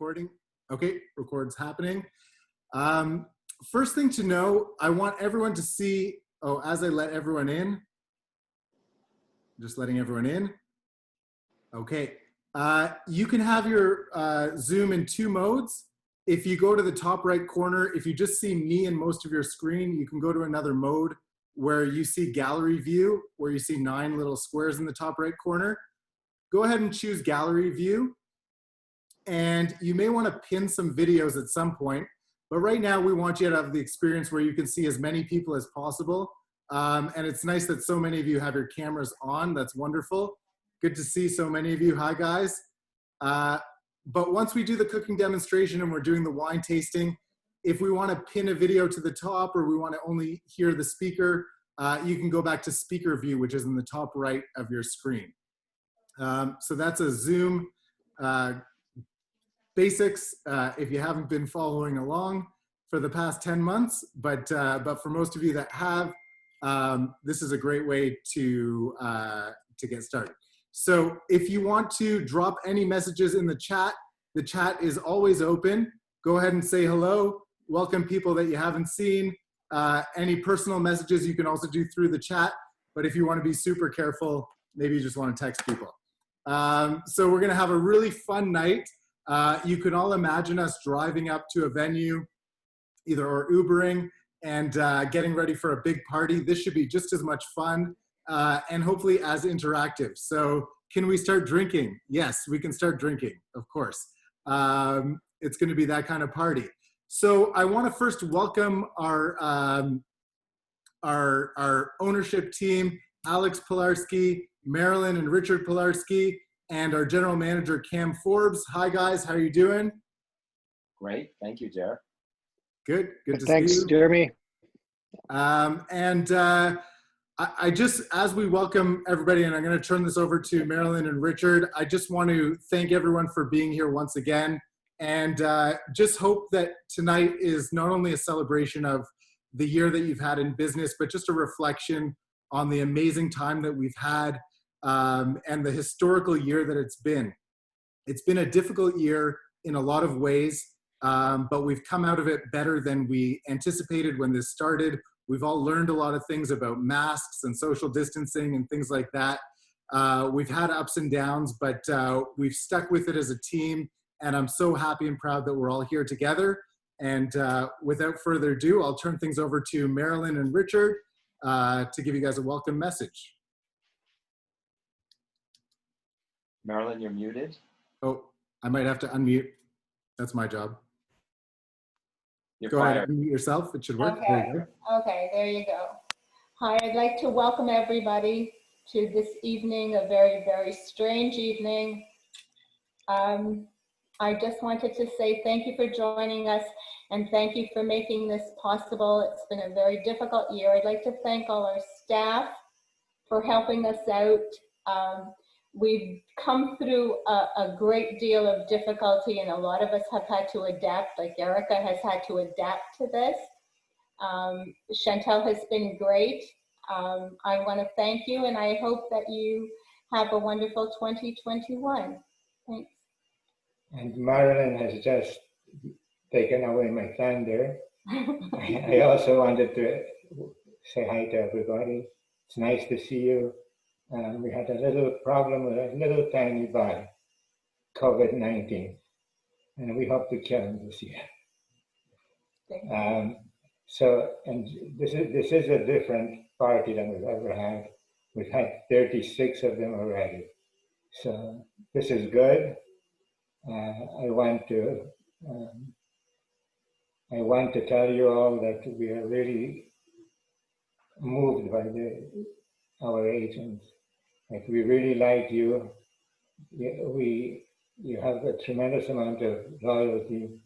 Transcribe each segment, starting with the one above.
recording? Okay, record's happening. First thing to know, I want everyone to see, as I let everyone in, just letting everyone in. Okay, you can have your Zoom in two modes. If you go to the top right corner, if you just see me and most of your screen, you can go to another mode where you see gallery view, where you see 9 little squares in the top right corner. Go ahead and choose gallery view. And you may want to pin some videos at some point, but right now we want you to have the experience where you can see as many people as possible. And it's nice that so many of you have your cameras on. That's wonderful. Good to see so many of you. Hi, guys. But once we do the cooking demonstration and we're doing the wine tasting, if we want to pin a video to the top or we want to only hear the speaker, you can go back to speaker view, which is in the top right of your screen. So that's a Zoom basics if you haven't been following along for the past 10 months, but for most of you that have, this is a great way to get started. So if you want to drop any messages in the chat is always open. Go ahead and say hello. Welcome people that you haven't seen. Any personal messages you can also do through the chat, but if you want to be super careful, maybe you just want to text people. So we're gonna have a really fun night. You can all imagine us driving up to a venue, either or Ubering, and getting ready for a big party. This should be just as much fun and hopefully as interactive. So can we start drinking? Yes, we can start drinking, of course. It's gonna be that kind of party. So I wanna first welcome our ownership team, Alex Pilarski, Marilyn and Richard Pilarski, and our general manager, Cam Forbes. Hi guys, how are you doing? Great, thank you, Jer. Good to see you. Thanks, Jeremy. I just, as we welcome everybody, and I'm gonna turn this over to Marilyn and Richard, I just want to thank everyone for being here once again, and just hope that tonight is not only a celebration of the year that you've had in business, but just a reflection on the amazing time that we've had and the historical year that it's been. It's been a difficult year in a lot of ways, but we've come out of it better than we anticipated when this started. We've all learned a lot of things about masks and social distancing and things like that. We've had ups and downs, but we've stuck with it as a team, and I'm so happy and proud that we're all here together. And without further ado, I'll turn things over to Marilyn and Richard to give you guys a welcome message. Marilyn, you're muted. Oh, I might have to unmute. That's my job. You're Go fired. ahead, unmute yourself. It should work. Okay. There you go. Okay, there you go. Hi, I'd like to welcome everybody to this evening, a very, very strange evening. I just wanted to say thank you for joining us and thank you for making this possible. It's been a very difficult year. I'd like to thank all our staff for helping us out. We've come through a great deal of difficulty, and a lot of us have had to adapt, like Erica has had to adapt to this. Chantel has been great. I want to thank you, and I hope that you have a wonderful 2021. Thanks. And Marilyn has just taken away my thunder. I also wanted to say hi to everybody. It's nice to see you. We had a little problem with a little tiny bug, COVID-19, and we hope to kill him this year. And this is a different party than we've ever had. We've had 36 of them already, so this is good. I want to tell you all that we are really moved by our agents. Like, we really like you. You have a tremendous amount of loyalty,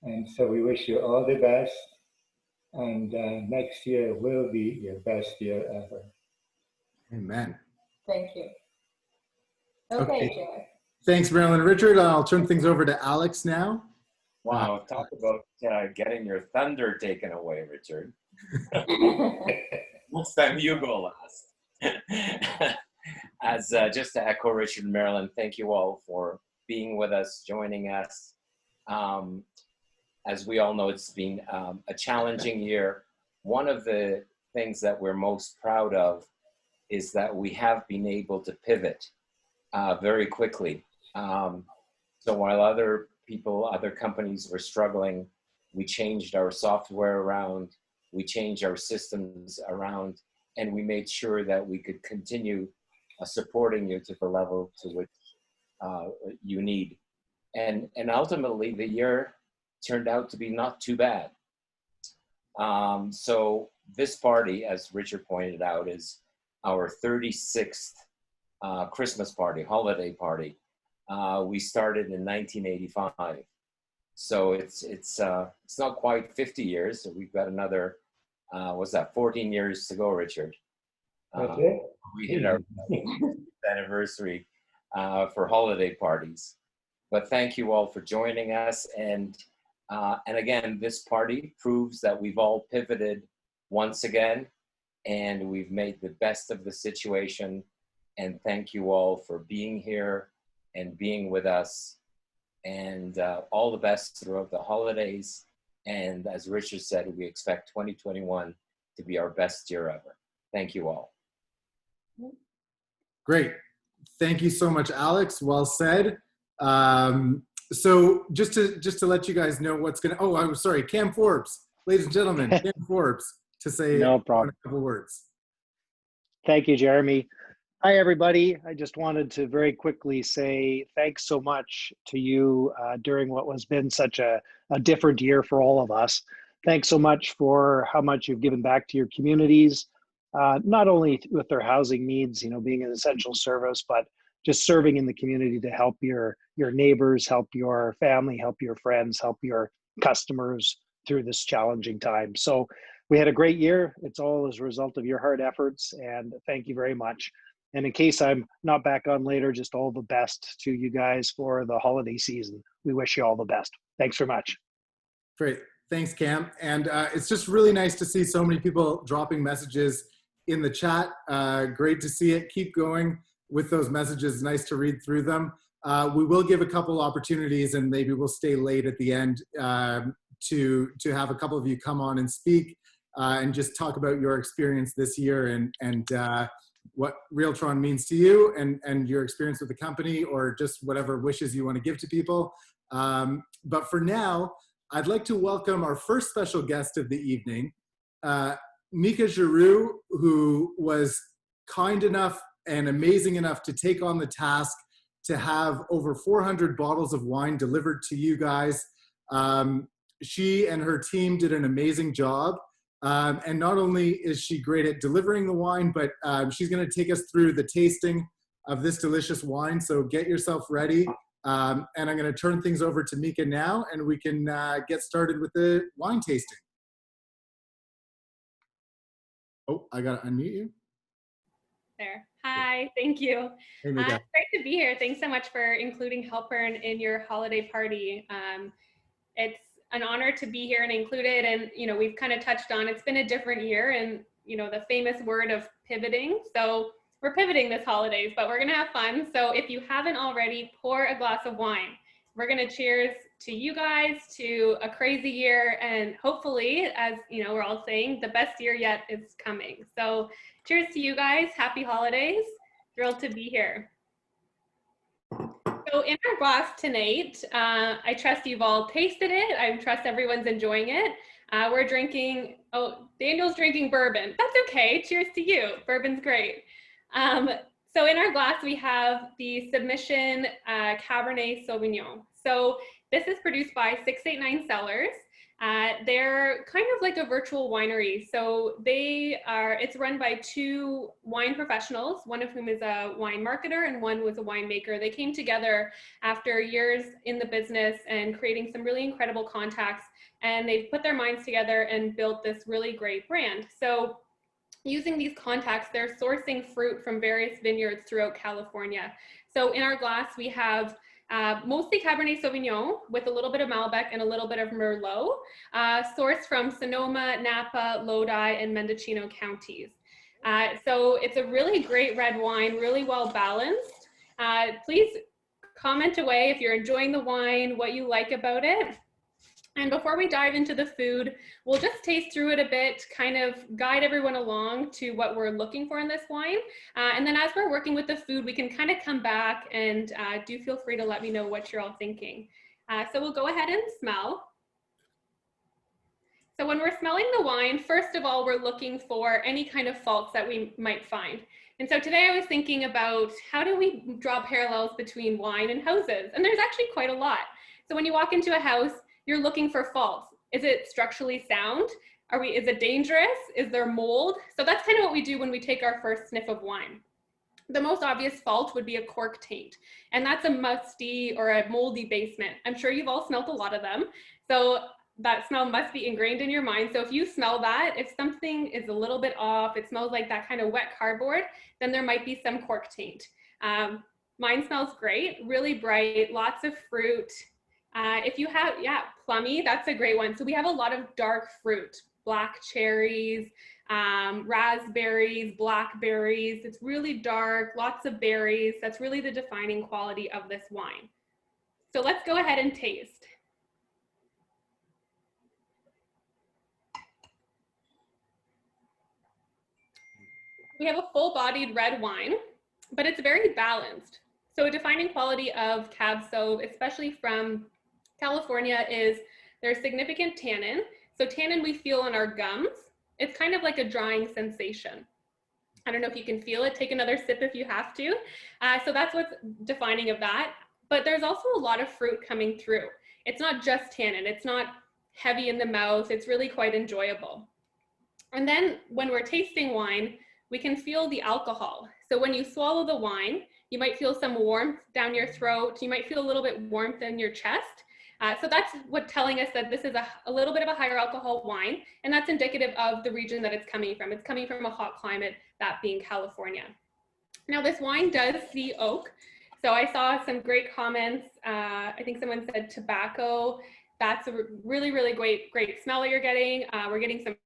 and so we wish you all the best. And next year will be your best year ever. Amen. Thank you. Okay, Jer. Thanks, Marilyn. Richard, I'll turn things over to Alex now. Wow, talk about getting your thunder taken away, Richard. Next time you go last. As just to echo Richard and Marilyn, thank you all for being with us, joining us. As we all know, it's been a challenging year. One of the things that we're most proud of is that we have been able to pivot very quickly. So while other companies were struggling, we changed our software around, we changed our systems around, and we made sure that we could continue supporting you to the level to which you need. And ultimately, the year turned out to be not too bad. So this party, as Richard pointed out, is our 36th Christmas party, holiday party. We started in 1985. So it's not quite 50 years. So we've got another, 14 years to go, Richard. Okay. We hit our anniversary for holiday parties. But thank you all for joining us. And again, this party proves that we've all pivoted once again, and we've made the best of the situation. And thank you all for being here and being with us. And all the best throughout the holidays. And as Richard said, we expect 2021 to be our best year ever. Thank you all. Great. Thank you so much, Alex. Well said. So just to let you guys know what's going to, oh, I'm sorry, Cam Forbes, ladies and gentlemen, Cam Forbes, to say No problem. a couple words. Thank you, Jeremy. Hi, everybody. I just wanted to very quickly say thanks so much to you during what has been such a different year for all of us. Thanks so much for how much you've given back to your communities, not only with their housing needs, being an essential service, but just serving in the community to help your neighbors, help your family, help your friends, help your customers through this challenging time. So we had a great year. It's all as a result of your hard efforts, and thank you very much. And in case I'm not back on later, just all the best to you guys for the holiday season. We wish you all the best. Thanks very much. Great. Thanks, Cam. And it's just really nice to see so many people dropping messages in the chat. Great to see it. Keep going with those messages. Nice to read through them. We will give a couple opportunities, and maybe we'll stay late at the end to have a couple of you come on and speak and just talk about your experience this year and what Realtron means to you and your experience with the company, or just whatever wishes you want to give to people. But for now, I'd like to welcome our first special guest of the evening, Mika Giroux, who was kind enough and amazing enough to take on the task to have over 400 bottles of wine delivered to you guys. She and her team did an amazing job. And not only is she great at delivering the wine, but she's going to take us through the tasting of this delicious wine. So get yourself ready. And I'm going to turn things over to Mika now, and we can get started with the wine tasting. Oh, I got to unmute you. There. Hi, thank you. Hey, Mika. It's great to be here. Thanks so much for including Helpern in your holiday party. It's an honor to be here and included. And, we've kind of touched on, it's been a different year and, the famous word of pivoting. So we're pivoting this holidays, but we're going to have fun. So if you haven't already, pour a glass of wine. We're going to cheers to you guys, to a crazy year. And hopefully, as we're all saying, the best year yet is coming. So cheers to you guys. Happy holidays. Thrilled to be here. So in our glass tonight, I trust you've all tasted it. I trust everyone's enjoying it. We're drinking, Daniel's drinking bourbon. That's okay. Cheers to you. Bourbon's great. So in our glass, we have the Submission Cabernet Sauvignon. So this is produced by 689 Cellars. They're kind of like a virtual winery. So it's run by two wine professionals, one of whom is a wine marketer and one was a winemaker. They came together after years in the business and creating some really incredible contacts, and they've put their minds together and built this really great brand. So using these contacts, they're sourcing fruit from various vineyards throughout California. So in our glass, we have mostly Cabernet Sauvignon with a little bit of Malbec and a little bit of Merlot, sourced from Sonoma, Napa, Lodi, and Mendocino counties. So it's a really great red wine, really well balanced. Please comment away if you're enjoying the wine, what you like about it. And before we dive into the food, we'll just taste through it a bit, kind of guide everyone along to what we're looking for in this wine. And then as we're working with the food, we can kind of come back and do feel free to let me know what you're all thinking. So we'll go ahead and smell. So when we're smelling the wine, first of all, we're looking for any kind of faults that we might find. And so today I was thinking about how do we draw parallels between wine and houses? And there's actually quite a lot. So when you walk into a house, you're looking for faults. Is it structurally sound? Is it dangerous? Is there mold? So that's kind of what we do when we take our first sniff of wine. The most obvious fault would be a cork taint. And that's a musty or a moldy basement. I'm sure you've all smelled a lot of them. So that smell must be ingrained in your mind. So if you smell that, if something is a little bit off, it smells like that kind of wet cardboard, then there might be some cork taint. Mine smells great, really bright, lots of fruit. If you have, plummy, that's a great one. So we have a lot of dark fruit, black cherries, raspberries, blackberries. It's really dark, lots of berries. That's really the defining quality of this wine. So let's go ahead and taste. We have a full-bodied red wine, but it's very balanced. So a defining quality of Cab Sauv, especially from California, is there's significant tannin. So tannin we feel in our gums. It's kind of like a drying sensation. I don't know if you can feel it. Take another sip if you have to. So that's what's defining of that. But there's also a lot of fruit coming through. It's not just tannin. It's not heavy in the mouth. It's really quite enjoyable. And then when we're tasting wine, we can feel the alcohol. So when you swallow the wine, you might feel some warmth down your throat. You might feel a little bit warmth in your chest. So that's what telling us that this is a little bit of a higher alcohol wine, and that's indicative of the region that it's coming from. It's coming from a hot climate, that being California. Now this wine does see oak. So I saw some great comments. I think someone said tobacco. That's a really, really great smell that you're getting. We're getting some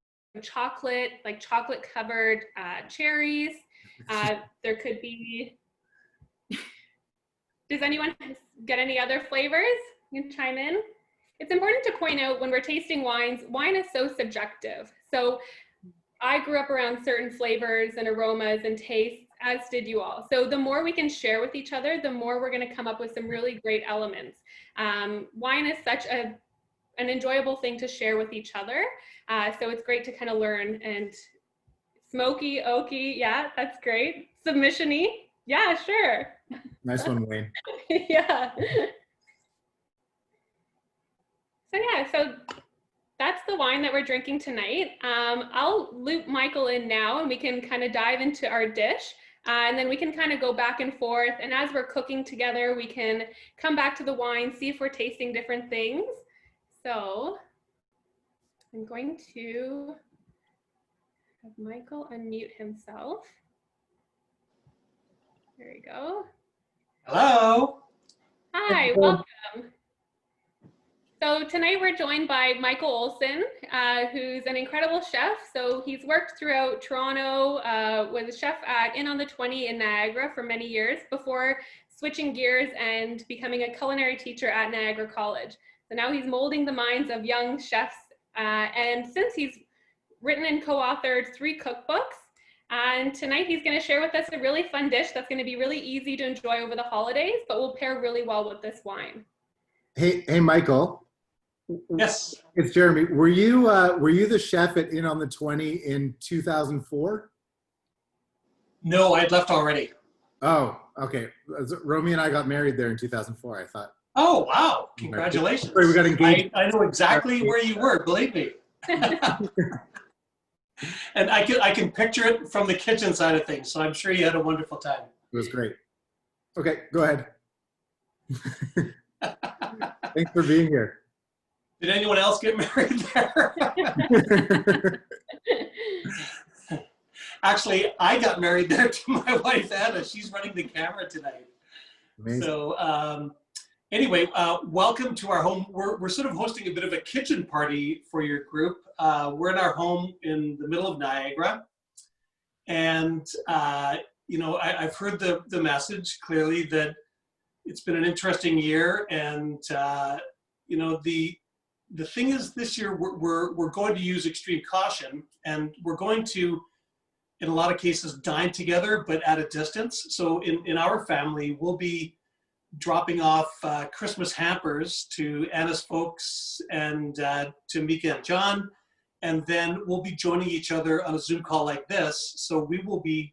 chocolate, like chocolate covered cherries. There could be, does anyone get any other flavors? You can chime in. It's important to point out when we're tasting wines, wine is so subjective. So I grew up around certain flavors and aromas and tastes, as did you all. So the more we can share with each other, the more we're going to come up with some really great elements. Wine is such an enjoyable thing to share with each other. So it's great to kind of learn. And smoky, oaky, yeah, that's great. Submission-y, yeah, sure. Nice one, Wayne. Yeah. So yeah, so that's the wine that we're drinking tonight. I'll loop Michael in now and we can kind of dive into our dish. And then we can kind of go back and forth. And as we're cooking together, we can come back to the wine, see if we're tasting different things. So I'm going to have Michael unmute himself. There we go. Hello. Hi, welcome. So tonight we're joined by Michael Olson, who's an incredible chef. So he's worked throughout Toronto, was a chef at Inn on the 20 in Niagara for many years before switching gears and becoming a culinary teacher at Niagara College. So now he's molding the minds of young chefs. And since he's written and co-authored 3 cookbooks, and tonight he's going to share with us a really fun dish that's going to be really easy to enjoy over the holidays, but will pair really well with this wine. Hey, Michael. Yes. It's Jeremy. Were you the chef at Inn on the 20 in 2004? No, I'd left already. Oh, okay. Romy and I got married there in 2004, I thought. Oh, wow. Congratulations. We got engaged. I know exactly where you were, believe me. And I can picture it from the kitchen side of things, so I'm sure you had a wonderful time. It was great. Okay, go ahead. Thanks for being here. Did anyone else get married there? Actually, I got married there to my wife, Anna. She's running the camera tonight. Amazing. So anyway, welcome to our home. We're sort of hosting a bit of a kitchen party for your group. We're in our home in the middle of Niagara. And, you know, I've heard the message clearly that It's been an interesting year, and you know, the thing is, this year we're going to use extreme caution, and we're going to, in a lot of cases, dine together, but at a distance. So in our family, we'll be dropping off Christmas hampers to Anna's folks and to Mika and John, and then we'll be joining each other on a Zoom call like this. So we will be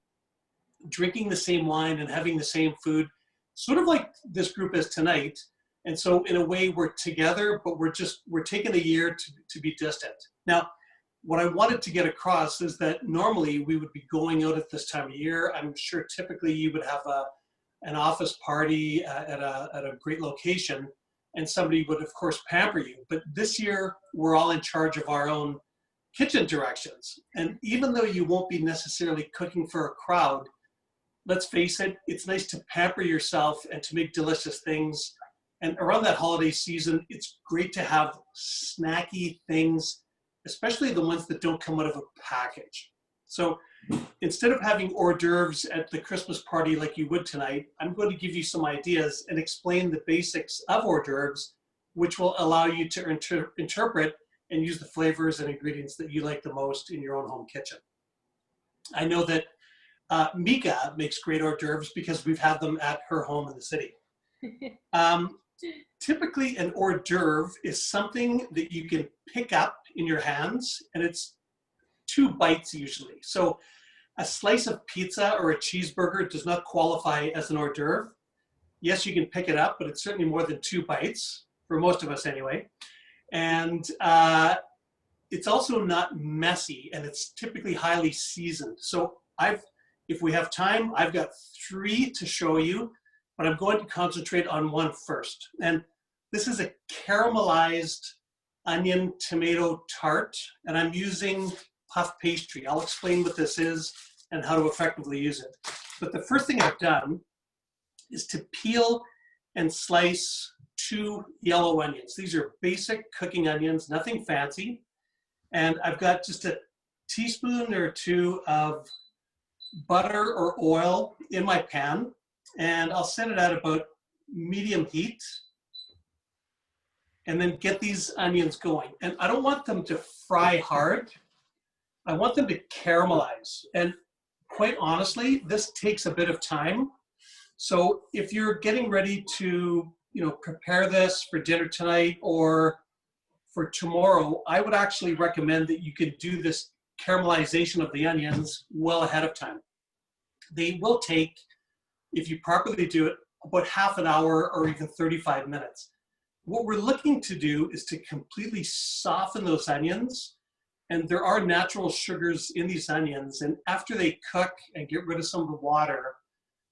drinking the same wine and having the same food, sort of like this group is tonight. And so in a way we're together, but we're taking a year to be distant. Now, what I wanted to get across is that normally we would be going out at this time of year. I'm sure typically you would have an office party at a great location, and somebody would of course pamper you. But this year we're all in charge of our own kitchen directions. And even though you won't be necessarily cooking for a crowd, let's face it, it's nice to pamper yourself and to make delicious things. And around that holiday season, it's great to have snacky things, especially the ones that don't come out of a package. So instead of having hors d'oeuvres at the Christmas party like you would tonight, I'm going to give you some ideas and explain the basics of hors d'oeuvres, which will allow you to interpret and use the flavors and ingredients that you like the most in your own home kitchen. I know that Mika makes great hors d'oeuvres because we've had them at her home in the city. Typically, an hors d'oeuvre is something that you can pick up in your hands, and it's 2 bites usually. So a slice of pizza or a cheeseburger does not qualify as an hors d'oeuvre. Yes, you can pick it up, but it's certainly more than 2 bites, for most of us anyway. And it's also not messy, and it's typically highly seasoned. So if we have time, I've got 3 to show you, but I'm going to concentrate on one first. And this is a caramelized onion tomato tart, and I'm using puff pastry. I'll explain what this is and how to effectively use it. But the first thing I've done is to peel and slice 2 yellow onions. These are basic cooking onions, nothing fancy. And I've got just a teaspoon or 2 of butter or oil in my pan, and I'll set it at about medium heat and then get these onions going. And I don't want them to fry hard. I want them to caramelize. And quite honestly, this takes a bit of time. So if you're getting ready to, prepare this for dinner tonight or for tomorrow, I would actually recommend that you could do this caramelization of the onions well ahead of time. They will take, if you properly do it, about half an hour or even 35 minutes. What we're looking to do is to completely soften those onions. And there are natural sugars in these onions. And after they cook and get rid of some of the water,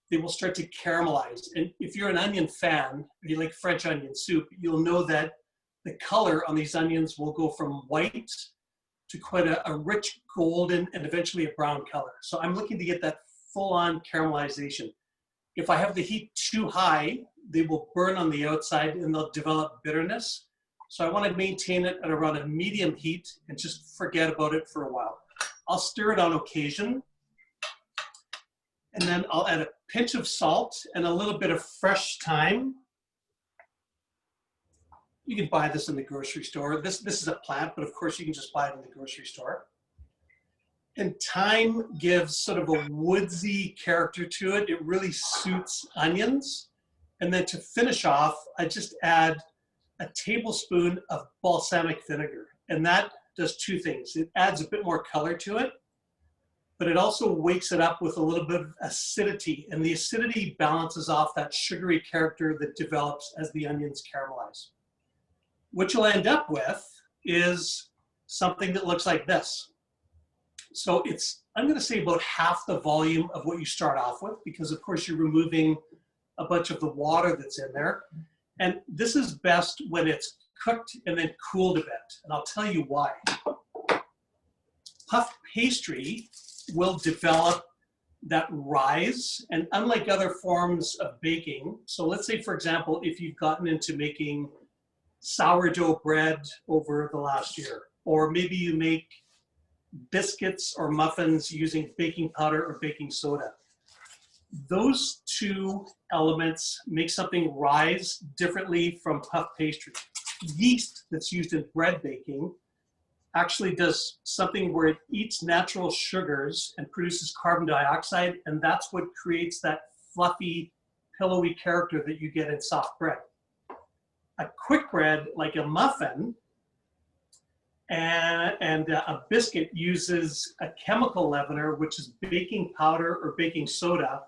they will start to caramelize. And if you're an onion fan, if you like French onion soup, you'll know that the color on these onions will go from white to quite a rich golden and eventually a brown color. So I'm looking to get that full-on caramelization. If I have the heat too high, they will burn on the outside and they'll develop bitterness. So I want to maintain it at around a medium heat and just forget about it for a while. I'll stir it on occasion, and then I'll add a pinch of salt and a little bit of fresh thyme. You can buy this in the grocery store. This is a plant, but of course you can just buy it in the grocery store. And thyme gives sort of a woodsy character to it. It really suits onions. And then to finish off, I just add a tablespoon of balsamic vinegar. And that does 2 things. It adds a bit more color to it, but it also wakes it up with a little bit of acidity. And the acidity balances off that sugary character that develops as the onions caramelize. What you'll end up with is something that looks like this. So it's, I'm going to say about half the volume of what you start off with, because of course you're removing a bunch of the water that's in there. And this is best when it's cooked and then cooled a bit. And I'll tell you why. Puff pastry will develop that rise, and unlike other forms of baking, so let's say for example, if you've gotten into making sourdough bread over the last year, or maybe you make biscuits or muffins using baking powder or baking soda. Those two elements make something rise differently from puff pastry. Yeast that's used in bread baking actually does something where it eats natural sugars and produces carbon dioxide, and that's what creates that fluffy, pillowy character that you get in soft bread. A quick bread, like a muffin and a biscuit, uses a chemical leavener, which is baking powder or baking soda.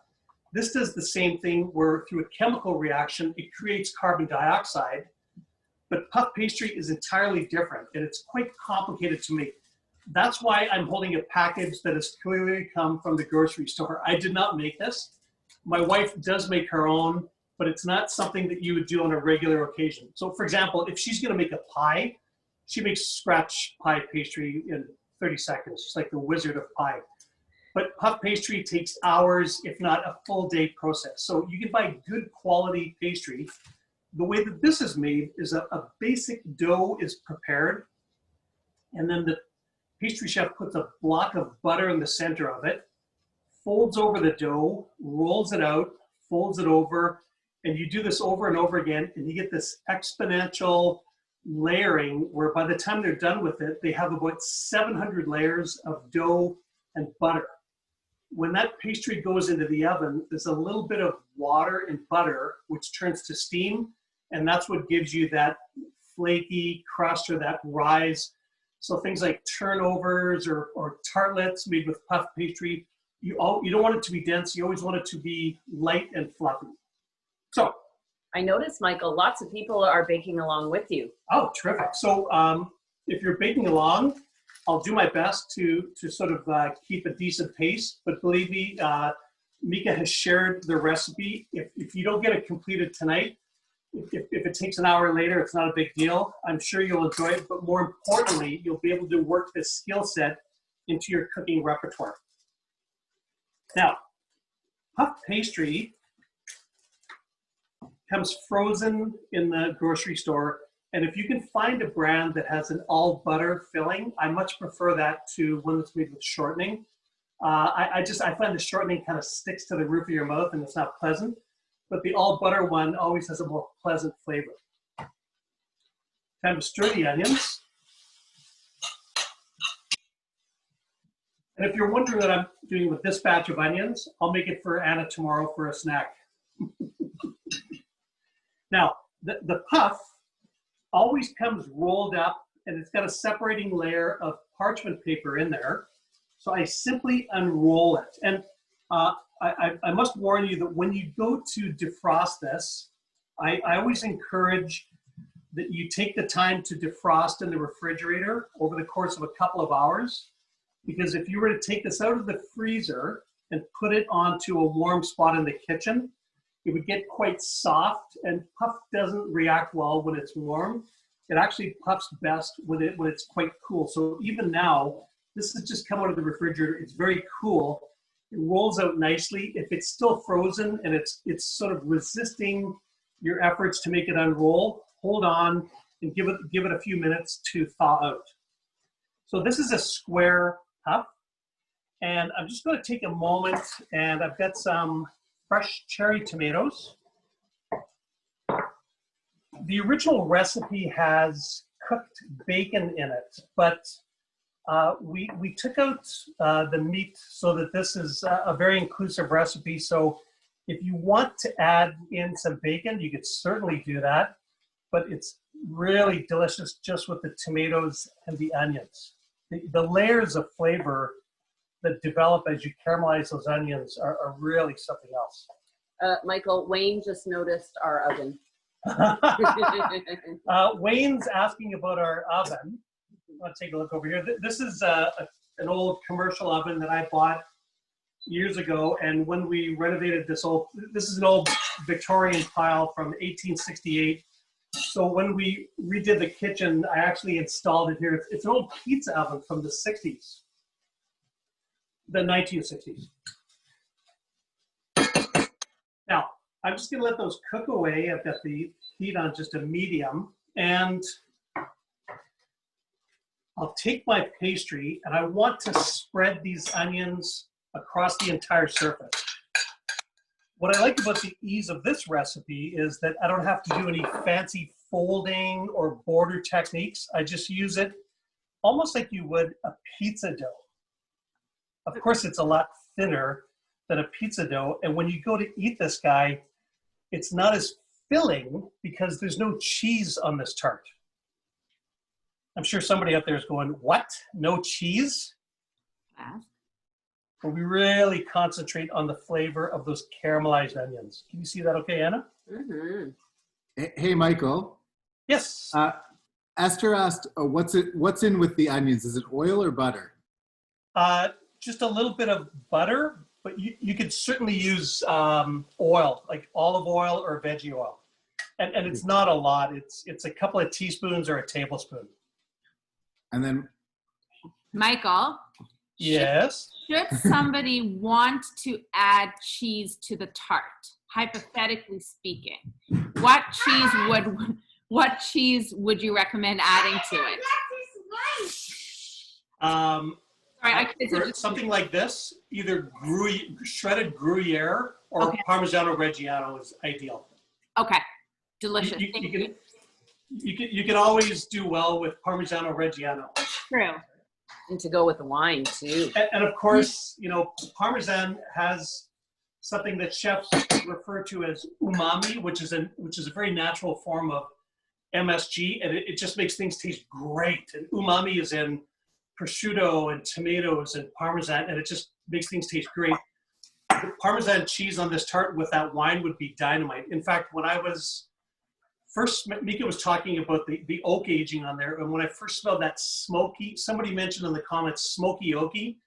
This does the same thing where through a chemical reaction, it creates carbon dioxide. But puff pastry is entirely different, and it's quite complicated to make. That's why I'm holding a package that has clearly come from the grocery store. I did not make this. My wife does make her own, but it's not something that you would do on a regular occasion. So for example, if she's gonna make a pie, she makes scratch pie pastry in 30 seconds. She's like the wizard of pie. But puff pastry takes hours, if not a full day process. So you can buy good quality pastry. The way that this is made is a basic dough is prepared, and then the pastry chef puts a block of butter in the center of it, folds over the dough, rolls it out, folds it over, and you do this over and over again, and you get this exponential layering where by the time they're done with it, they have about 700 layers of dough and butter. When that pastry goes into the oven, there's a little bit of water and butter, which turns to steam, and that's what gives you that flaky crust or that rise. So things like turnovers or tartlets made with puff pastry, you don't want it to be dense, you always want it to be light and fluffy. So. I noticed, Michael, lots of people are baking along with you. Oh, terrific. So if you're baking along, I'll do my best to sort of keep a decent pace, but believe me, Mika has shared the recipe. If you don't get it completed tonight, if it takes an hour later, it's not a big deal. I'm sure you'll enjoy it, but more importantly, you'll be able to work this skill set into your cooking repertoire. Now, puff pastry comes frozen in the grocery store. And if you can find a brand that has an all butter filling, I much prefer that to one that's made with shortening. I find the shortening kind of sticks to the roof of your mouth and it's not pleasant, but the all butter one always has a more pleasant flavor. Time to stir the onions. And if you're wondering what I'm doing with this batch of onions, I'll make it for Anna tomorrow for a snack. Now, the puff always comes rolled up and it's got a separating layer of parchment paper in there. So I simply unroll it. And I must warn you that when you go to defrost this, I always encourage that you take the time to defrost in the refrigerator over the course of a couple of hours. Because if you were to take this out of the freezer and put it onto a warm spot in the kitchen, it would get quite soft, and puff doesn't react well when it's warm. It actually puffs best when it's quite cool. So even now, this has just come out of the refrigerator. It's very cool. It rolls out nicely. If it's still frozen and it's sort of resisting your efforts to make it unroll, hold on and give it a few minutes to thaw out. So this is a square puff, and I'm just going to take a moment, and I've got some fresh cherry tomatoes. The original recipe has cooked bacon in it, but we took out the meat so that this is a very inclusive recipe. So if you want to add in some bacon, you could certainly do that, but it's really delicious just with the tomatoes and the onions. The layers of flavor that develop as you caramelize those onions are really something else. Michael, Wayne just noticed our oven. Wayne's asking about our oven. Let's take a look over here. This is an old commercial oven that I bought years ago, and when we renovated this is an old Victorian pile from 1868. So when we redid the kitchen, I actually installed it here. It's an old pizza oven from the 60s. The 1960s. Now, I'm just gonna let those cook away. I've got the heat on just a medium, and I'll take my pastry, and I want to spread these onions across the entire surface. what I like about the ease of this recipe is that I don't have to do any fancy folding or border techniques. I just use it almost like you would a pizza dough. Of course, it's a lot thinner than a pizza dough. And when you go to eat this guy, it's not as filling because there's no cheese on this tart. I'm sure somebody out there is going, what? No cheese? But we really concentrate on the flavor of those caramelized onions. Can you see that okay, Anna? Mm-hmm. Hey, Michael. Yes. Esther asked, what's in with the onions? Is it oil or butter? Just a little bit of butter, but you could certainly use oil, like olive oil or veggie oil. And it's not a lot. It's a couple of teaspoons or a tablespoon. And then, Michael. Yes. Should somebody want to add cheese to the tart, hypothetically speaking, what cheese would you recommend adding to it? For something like this, either shredded Gruyere or Parmigiano Reggiano is ideal. Okay, delicious. You can always do well with Parmigiano Reggiano. True. And to go with the wine too. And of course, you know, Parmesan has something that chefs refer to as umami, which is a very natural form of MSG, and it just makes things taste great. And umami is in prosciutto and tomatoes and Parmesan, and it just makes things taste great. The Parmesan cheese on this tart with that wine would be dynamite. In fact, when I was first, Mika was talking about the oak aging on there, and when I first smelled that smoky, somebody mentioned in the comments smoky oaky,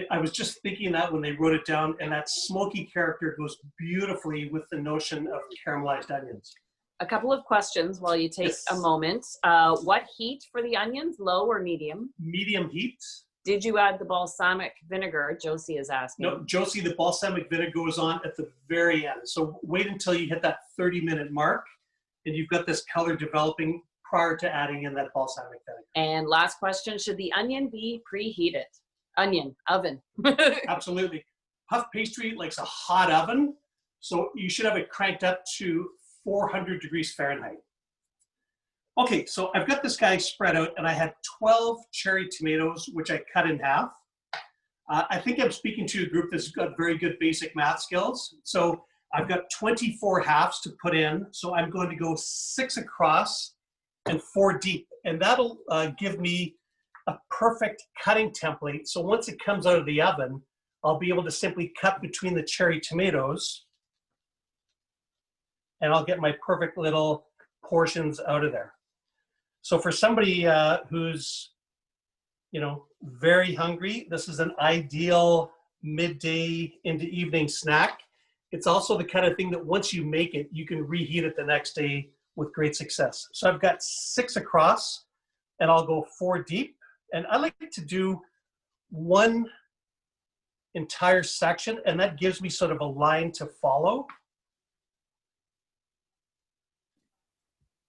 I was just thinking that when they wrote it down, and that smoky character goes beautifully with the notion of caramelized onions. A couple of questions while you take a moment. What heat for the onions, low or medium? Medium heat. Did you add the balsamic vinegar? Josie is asking. No, Josie, the balsamic vinegar goes on at the very end. So wait until you hit that 30-minute mark, and you've got this color developing prior to adding in that balsamic vinegar. And last question, should the onion be preheated? Onion, oven. Absolutely. Puff pastry likes a hot oven, so you should have it cranked up to 400 degrees Fahrenheit. Okay, so I've got this guy spread out, and I had 12 cherry tomatoes, which I cut in half. I think I'm speaking to a group that's got very good basic math skills. So I've got 24 halves to put in, so I'm going to go 6 across and 4 deep, and that'll give me a perfect cutting template. So once it comes out of the oven, I'll be able to simply cut between the cherry tomatoes, and I'll get my perfect little portions out of there. So for somebody who's, you know, very hungry, this is an ideal midday into evening snack. It's also the kind of thing that once you make it, you can reheat it the next day with great success. So I've got 6 across, and I'll go 4 deep. And I like to do one entire section, and that gives me sort of a line to follow.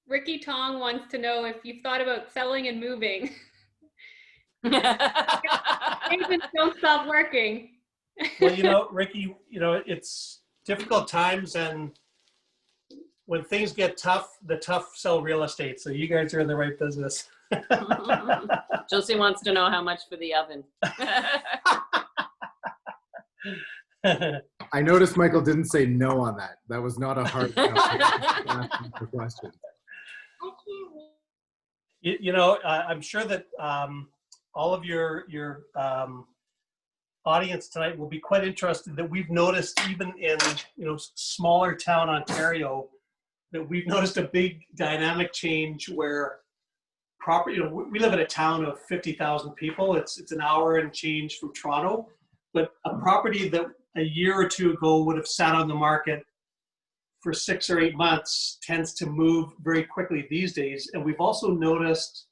Ricky Tong wants to know if you've thought about selling and moving. Agents don't stop working. Well, you know, Ricky, you know, it's difficult times, and when things get tough, the tough sell real estate. So you guys are in the right business. Josie wants to know how much for the oven. I noticed Michael didn't say no on that. That was not a hard question. You know, I'm sure that all of your audience tonight will be quite interested that we've noticed, even in, you know, smaller town Ontario, that we've noticed a big dynamic change where property, you know, we live in a town of 50,000 people. It's an hour and change from Toronto, but a property that a year or two ago would have sat on the market for 6 or 8 months tends to move very quickly these days. And we've also noticed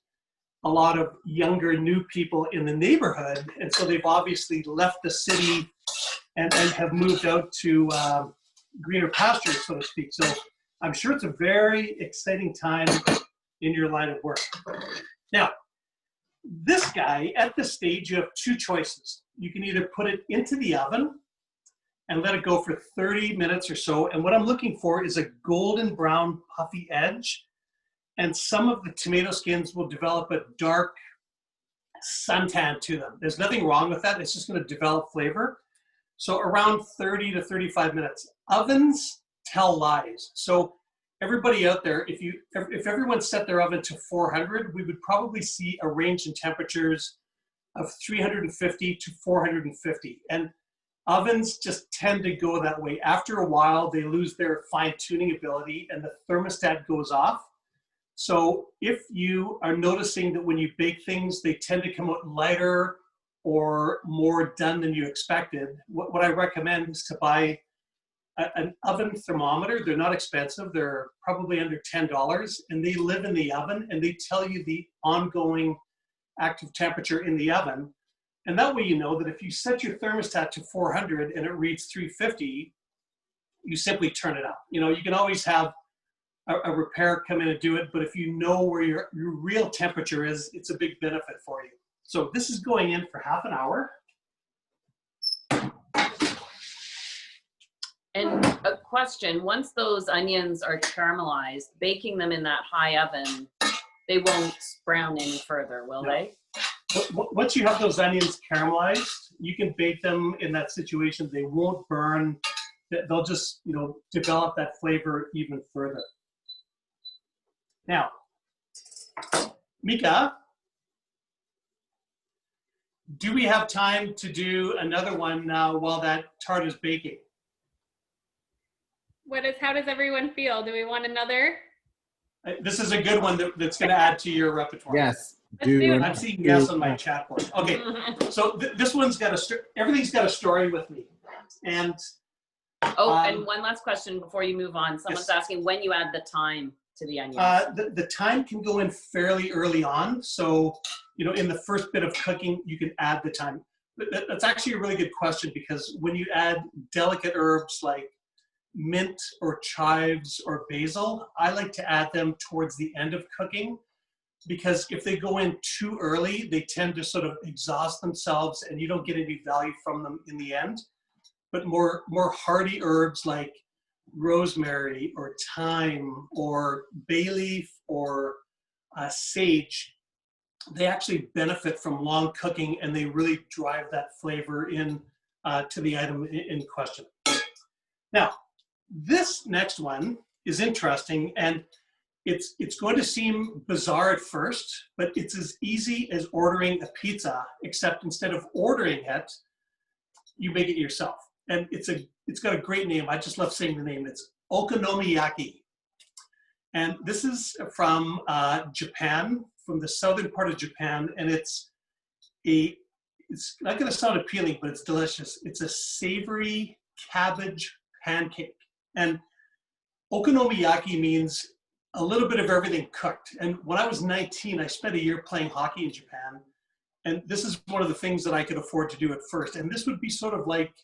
a lot of younger new people in the neighborhood. And so they've obviously left the city and have moved out to greener pastures, so to speak. So I'm sure it's a very exciting time in your line of work. Now, this guy, at this stage, you have 2 choices. You can either put it into the oven and let it go for 30 minutes or so. And what I'm looking for is a golden brown puffy edge. And some of the tomato skins will develop a dark suntan to them. There's nothing wrong with that. It's just going to develop flavor. So around 30 to 35 minutes. Ovens tell lies. So everybody out there, if everyone set their oven to 400, we would probably see a range in temperatures of 350 to 450. And ovens just tend to go that way. After a while, they lose their fine-tuning ability and the thermostat goes off. So if you are noticing that when you bake things, they tend to come out lighter or more done than you expected, what I recommend is to buy an oven thermometer. They're not expensive. They're probably under $10, and they live in the oven, and they tell you the ongoing active temperature in the oven. And that way you know that if you set your thermostat to 400 and it reads 350, you simply turn it up. You know, you can always have a repair come in and do it, but if you know where your real temperature is, it's a big benefit for you. So this is going in for half an hour. And a question, once those onions are caramelized, baking them in that high oven, they won't brown any further, will they? Once you have those onions caramelized, you can bake them in that situation. They won't burn. They'll just, you know, develop that flavor even further. Now, Mika, do we have time to do another one while that tart is baking? How does everyone feel? Do we want another? This is a good one that's going to add to your repertoire. Yes. I'm seeing yes on my chat board. Okay, so this one's got everything's got a story with me. And and one last question before you move on. Someone's asking when you add the thyme to the onions. The thyme can go in fairly early on. So, you know, in the first bit of cooking, you can add the thyme. That's actually a really good question, because when you add delicate herbs like mint or chives or basil, I like to add them towards the end of cooking, because if they go in too early, they tend to sort of exhaust themselves and you don't get any value from them in the end. But more hardy herbs like rosemary or thyme or bay leaf or sage, they actually benefit from long cooking, and they really drive that flavor in to the item in question. Now, this next one is interesting, and it's going to seem bizarre at first, but it's as easy as ordering a pizza, except instead of ordering it, you make it yourself. And it's got a great name. I just love saying the name. It's Okonomiyaki. And this is from Japan, from the southern part of Japan, and it's not going to sound appealing, but it's delicious. It's a savory cabbage pancake. And okonomiyaki means a little bit of everything cooked. And when I was 19, I spent a year playing hockey in Japan. And this is one of the things that I could afford to do at first. And this would be sort of like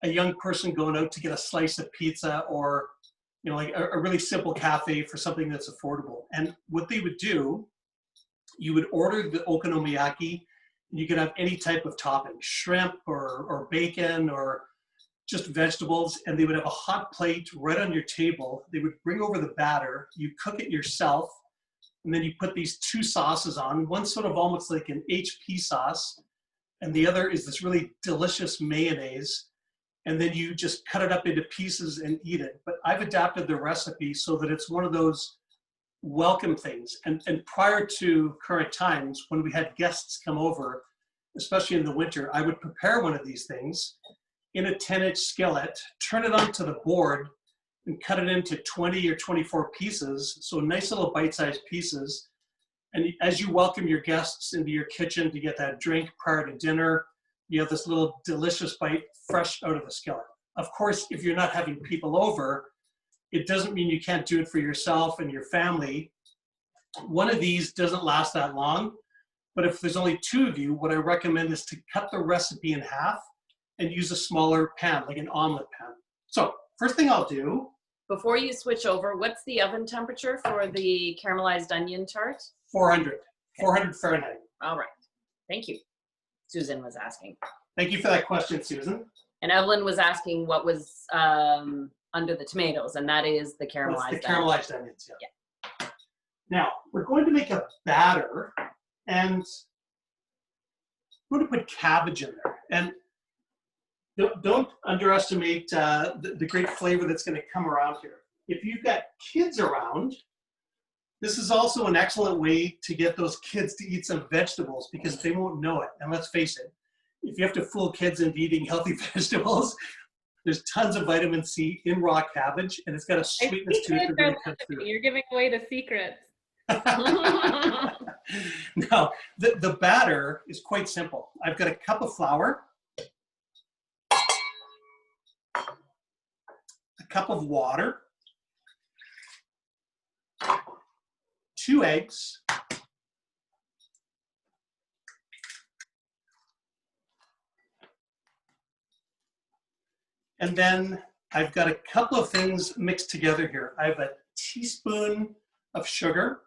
a young person going out to get a slice of pizza, or, you know, like a really simple cafe for something that's affordable. And what they would do, you would order the okonomiyaki, and you could have any type of topping, shrimp or bacon or just vegetables, and they would have a hot plate right on your table. They would bring over the batter, you cook it yourself, and then you put these two sauces on. One sort of almost like an HP sauce, and the other is this really delicious mayonnaise. And then you just cut it up into pieces and eat it. But I've adapted the recipe so that it's one of those welcome things. And prior to current times, when we had guests come over, especially in the winter, I would prepare one of these things in a 10-inch skillet, turn it onto the board, and cut it into 20 or 24 pieces. So nice little bite-sized pieces. And as you welcome your guests into your kitchen to get that drink prior to dinner, you have this little delicious bite fresh out of the skillet. Of course, if you're not having people over, it doesn't mean you can't do it for yourself and your family. One of these doesn't last that long, but if there's only two of you, what I recommend is to cut the recipe in half and use a smaller pan, like an omelet pan. So first thing I'll do. Before you switch over, what's the oven temperature for the caramelized onion tart? 400 Fahrenheit. All right, thank you. Susan was asking. Thank you for that question, Susan. And Evelyn was asking what was under the tomatoes, and that is the caramelized. That's the caramelized onions. Yeah. Now we're going to make a batter, and we're going to put cabbage in there. And don't underestimate the great flavor that's going to come around here. If you've got kids around, this is also an excellent way to get those kids to eat some vegetables because they won't know it. And let's face it, if you have to fool kids into eating healthy vegetables, there's tons of vitamin C in raw cabbage, and it's got a sweetness to it that really comes through. You're giving away the secrets. Now, the batter is quite simple. I've got a cup of flour, a cup of water, 2 eggs, and then I've got a couple of things mixed together here. I have a teaspoon of sugar,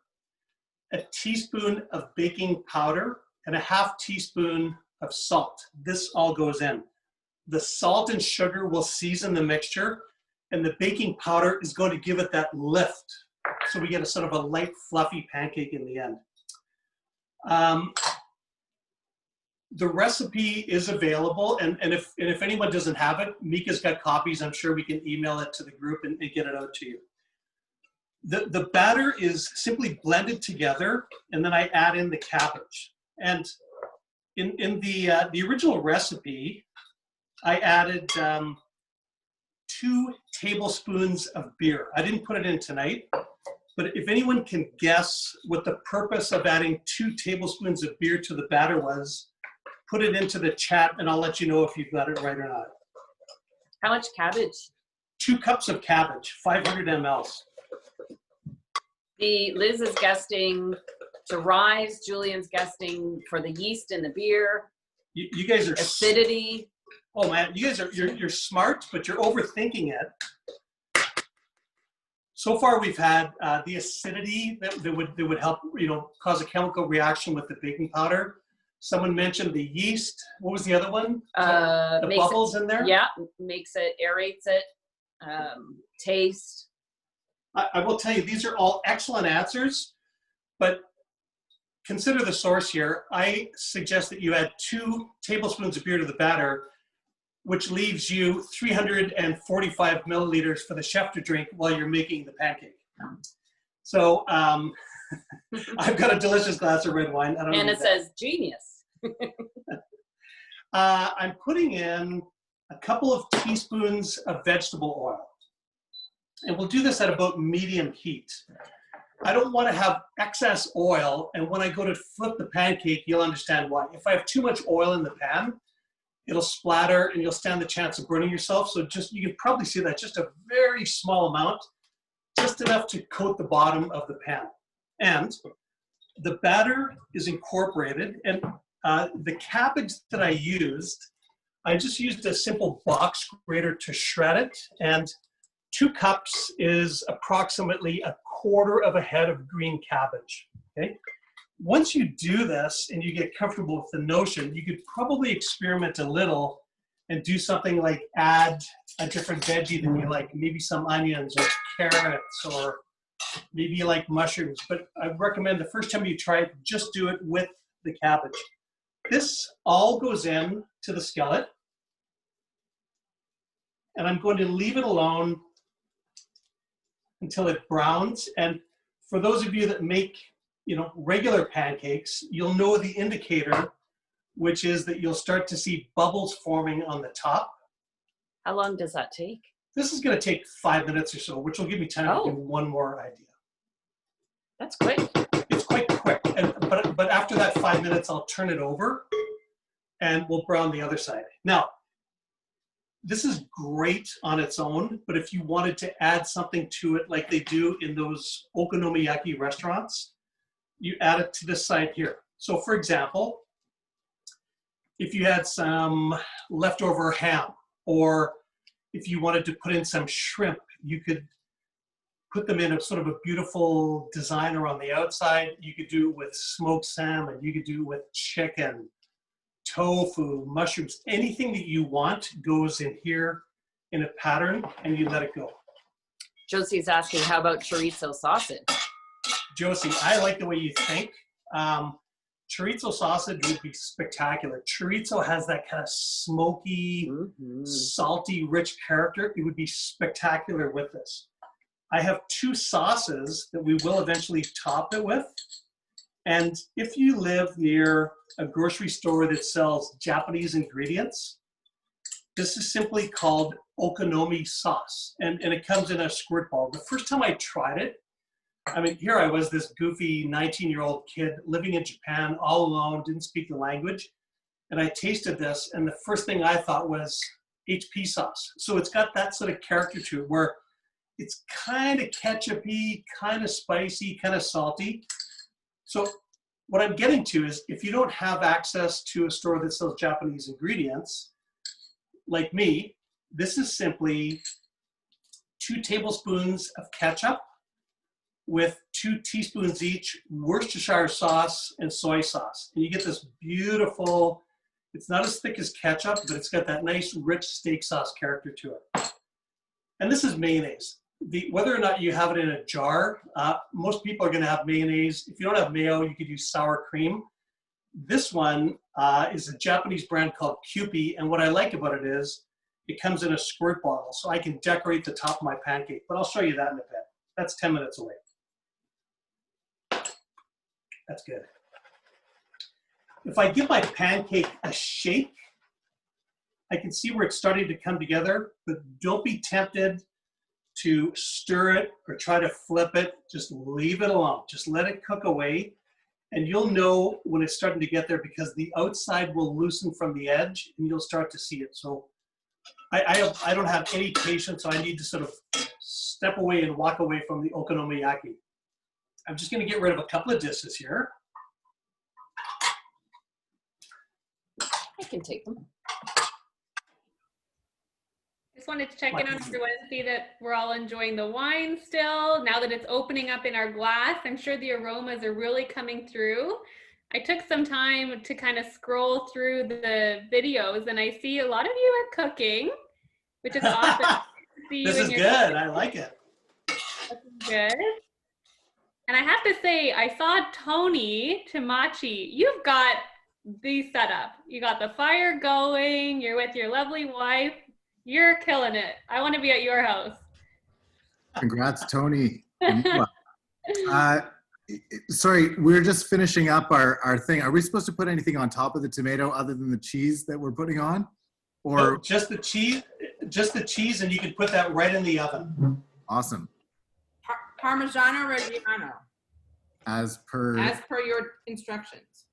a teaspoon of baking powder, and a half teaspoon of salt. This all goes in. The salt and sugar will season the mixture, and the baking powder is going to give it that lift. So we get a sort of a light, fluffy pancake in the end. The recipe is available, and if anyone doesn't have it, Mika's got copies. I'm sure we can email it to the group and get it out to you. The batter is simply blended together, and then I add in the cabbage. And in the original recipe, I added 2 tablespoons of beer. I didn't put it in tonight, but if anyone can guess what the purpose of adding 2 tablespoons of beer to the batter was, put it into the chat and I'll let you know if you've got it right or not. How much cabbage? 2 cups of cabbage, 500 mLs. Liz is guessing to rise. Julian's guessing for the yeast in the beer. You guys are acidity. Oh man, you guys are you're smart, but you're overthinking it. So far, we've had the acidity that would help, cause a chemical reaction with the baking powder. Someone mentioned the yeast. What was the other one? The bubbles in there? Yeah, makes it, aerates it, taste. I will tell you, these are all excellent answers, but consider the source here. I suggest that you add 2 tablespoons of beer to the batter, which leaves you 345 milliliters for the chef to drink while you're making the pancake. So I've got a delicious glass of red wine. And it says genius. I'm putting in a couple of teaspoons of vegetable oil. And we'll do this at about medium heat. I don't want to have excess oil, and when I go to flip the pancake, you'll understand why. If I have too much oil in the pan, it'll splatter and you'll stand the chance of burning yourself. So you can probably see that just a very small amount, just enough to coat the bottom of the pan. And the batter is incorporated, and the cabbage that I just used a simple box grater to shred it, and 2 cups is approximately 1/4 of a head of green cabbage, okay? Once you do this and you get comfortable with the notion, you could probably experiment a little and do something like add a different veggie that you like, maybe some onions or carrots, or maybe you like mushrooms. But I recommend the first time you try it, just do it with the cabbage. This all goes in to the skillet, and I'm going to leave it alone until it browns. And for those of you that make regular pancakes, you'll know the indicator, which is that you'll start to see bubbles forming on the top. How long does that take? This is going to take 5 minutes or so, which will give me time to do one more idea. That's quick. It's quite quick. But after that 5 minutes, I'll turn it over and we'll brown the other side. Now, this is great on its own, but if you wanted to add something to it like they do in those okonomiyaki restaurants, you add it to this side here. So for example, if you had some leftover ham, or if you wanted to put in some shrimp, you could put them in a sort of a beautiful designer on the outside. You could do it with smoked salmon. You could do it with chicken, tofu, mushrooms, anything that you want goes in here in a pattern, and you let it go. Josie's asking, how about chorizo sausage? Josie, I like the way you think. Chorizo sausage would be spectacular. Chorizo has that kind of smoky, salty, rich character. It would be spectacular with this. I have 2 sauces that we will eventually top it with. And if you live near a grocery store that sells Japanese ingredients, this is simply called Okonomi Sauce. And it comes in a squirt ball. The first time I tried it, I mean, here I was, this goofy 19-year-old kid living in Japan all alone, didn't speak the language. And I tasted this, and the first thing I thought was HP sauce. So it's got that sort of character to it where it's kind of ketchupy, kind of spicy, kind of salty. So what I'm getting to is if you don't have access to a store that sells Japanese ingredients, like me, this is simply 2 tablespoons of ketchup with 2 teaspoons each Worcestershire sauce and soy sauce. And you get this beautiful, it's not as thick as ketchup, but it's got that nice rich steak sauce character to it. And this is mayonnaise. Whether or not you have it in a jar, most people are gonna have mayonnaise. If you don't have mayo, you could use sour cream. This one is a Japanese brand called Kewpie, and what I like about it is it comes in a squirt bottle, so I can decorate the top of my pancake, but I'll show you that in a bit. That's 10 minutes away. That's good. If I give my pancake a shake, I can see where it's starting to come together, but don't be tempted to stir it or try to flip it. Just leave it alone. Just let it cook away, and you'll know when it's starting to get there because the outside will loosen from the edge and you'll start to see it. So I don't have any patience, so I need to sort of step away and walk away from the okonomiyaki. I'm just going to get rid of a couple of dishes here. I can take them. Just wanted to check in on everyone and see that we're all enjoying the wine still. Now that it's opening up in our glass, I'm sure the aromas are really coming through. I took some time to kind of scroll through the videos, and I see a lot of you are cooking, which is awesome. This is good. I like it. That's good. And I have to say, I saw Tony Tamachi. You've got the setup. You got the fire going. You're with your lovely wife. You're killing it. I want to be at your house. Congrats, Tony. Sorry, we're just finishing up our thing. Are we supposed to put anything on top of the tomato other than the cheese that we're putting on? Or no, just the cheese, and you can put that right in the oven. Awesome. Parmigiano Reggiano. As per your instructions.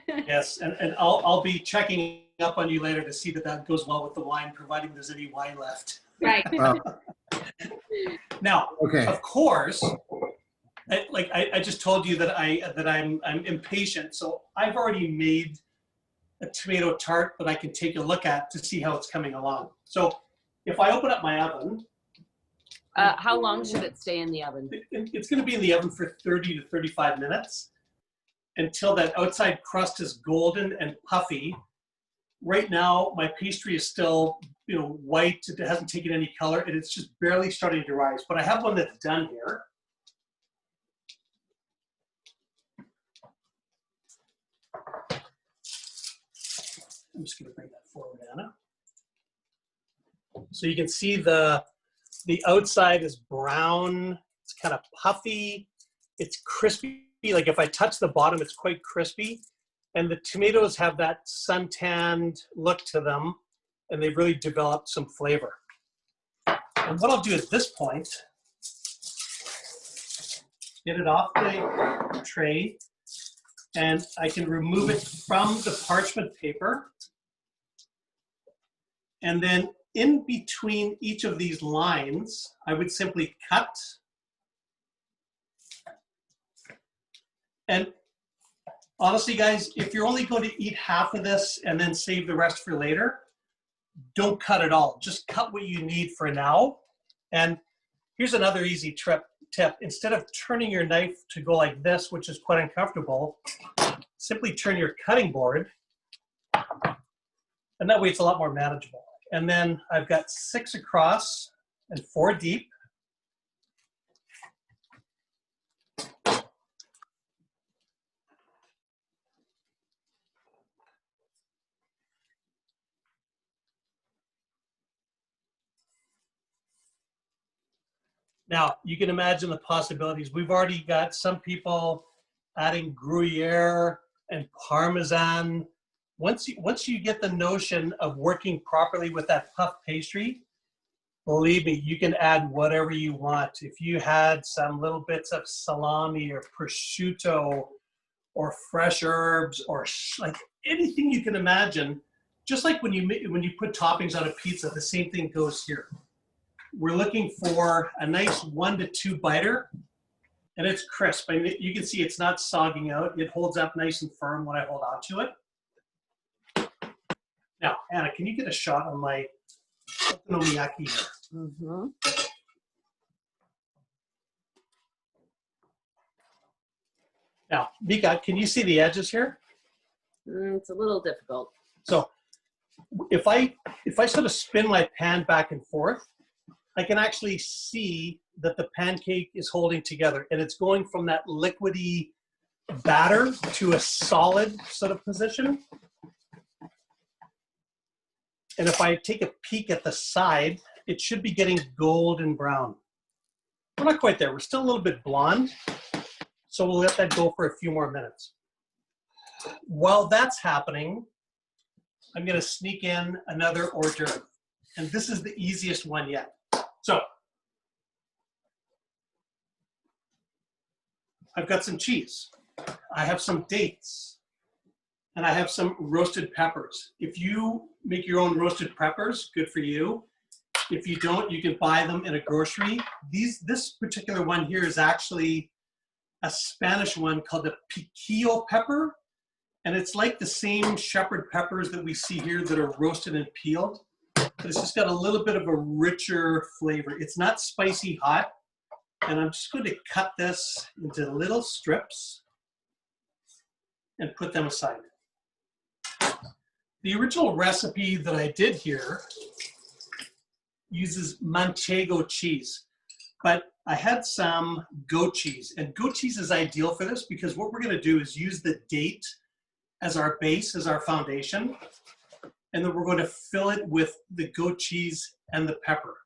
Yes, and I'll be checking up on you later to see that goes well with the wine, providing there's any wine left. Right. Now, okay. Of course, I just told you that I'm impatient, so I've already made a tomato tart that I can take a look at to see how it's coming along. So if I open up my oven. How long should it stay in the oven? It's going to be in the oven for 30 to 35 minutes until that outside crust is golden and puffy. Right now, my pastry is still, white. It hasn't taken any color, and it's just barely starting to rise. But I have one that's done here. I'm just going to bring that forward, Anna. So you can see the outside is brown. It's kind of puffy. It's crispy. Like if I touch the bottom, it's quite crispy. And the tomatoes have that suntanned look to them, and they've really developed some flavor. And what I'll do at this point, get it off the tray, and I can remove it from the parchment paper. And then in between each of these lines, I would simply cut. And honestly, guys, if you're only going to eat half of this and then save the rest for later, don't cut it all. Just cut what you need for now. And here's another easy tip. Instead of turning your knife to go like this, which is quite uncomfortable, simply turn your cutting board And that way it's a lot more manageable. And then I've got 6 across and 4 deep. Now, you can imagine the possibilities. We've already got some people adding Gruyere and Parmesan. Once you get the notion of working properly with that puff pastry, believe me, you can add whatever you want. If you had some little bits of salami or prosciutto or fresh herbs or like anything you can imagine, just like when you put toppings on a pizza, the same thing goes here. We're looking for a nice 1 to 2 biter, and it's crisp. I mean, you can see it's not sogging out. It holds up nice and firm when I hold on to it. Now, Anna, can you get a shot on my okonomiyaki here? Mm-hmm. Now, Mika, can you see the edges here? It's a little difficult. So if I sort of spin my pan back and forth, I can actually see that the pancake is holding together, and it's going from that liquidy batter to a solid sort of position. And if I take a peek at the side, it should be getting golden brown. We're not quite there. We're still a little bit blonde. So we'll let that go for a few more minutes. While that's happening, I'm going to sneak in another hors d'oeuvre. And this is the easiest one yet. So I've got some cheese. I have some dates. And I have some roasted peppers. If you make your own roasted peppers, good for you. If you don't, you can buy them in a grocery. This particular one here is actually a Spanish one called the piquillo pepper. And it's like the same shepherd peppers that we see here that are roasted and peeled. But it's just got a little bit of a richer flavor. It's not spicy hot. And I'm just going to cut this into little strips and put them aside. The original recipe that I did here uses manchego cheese, but I had some goat cheese, and goat cheese is ideal for this because what we're going to do is use the date as our base, as our foundation, and then we're going to fill it with the goat cheese and the pepper.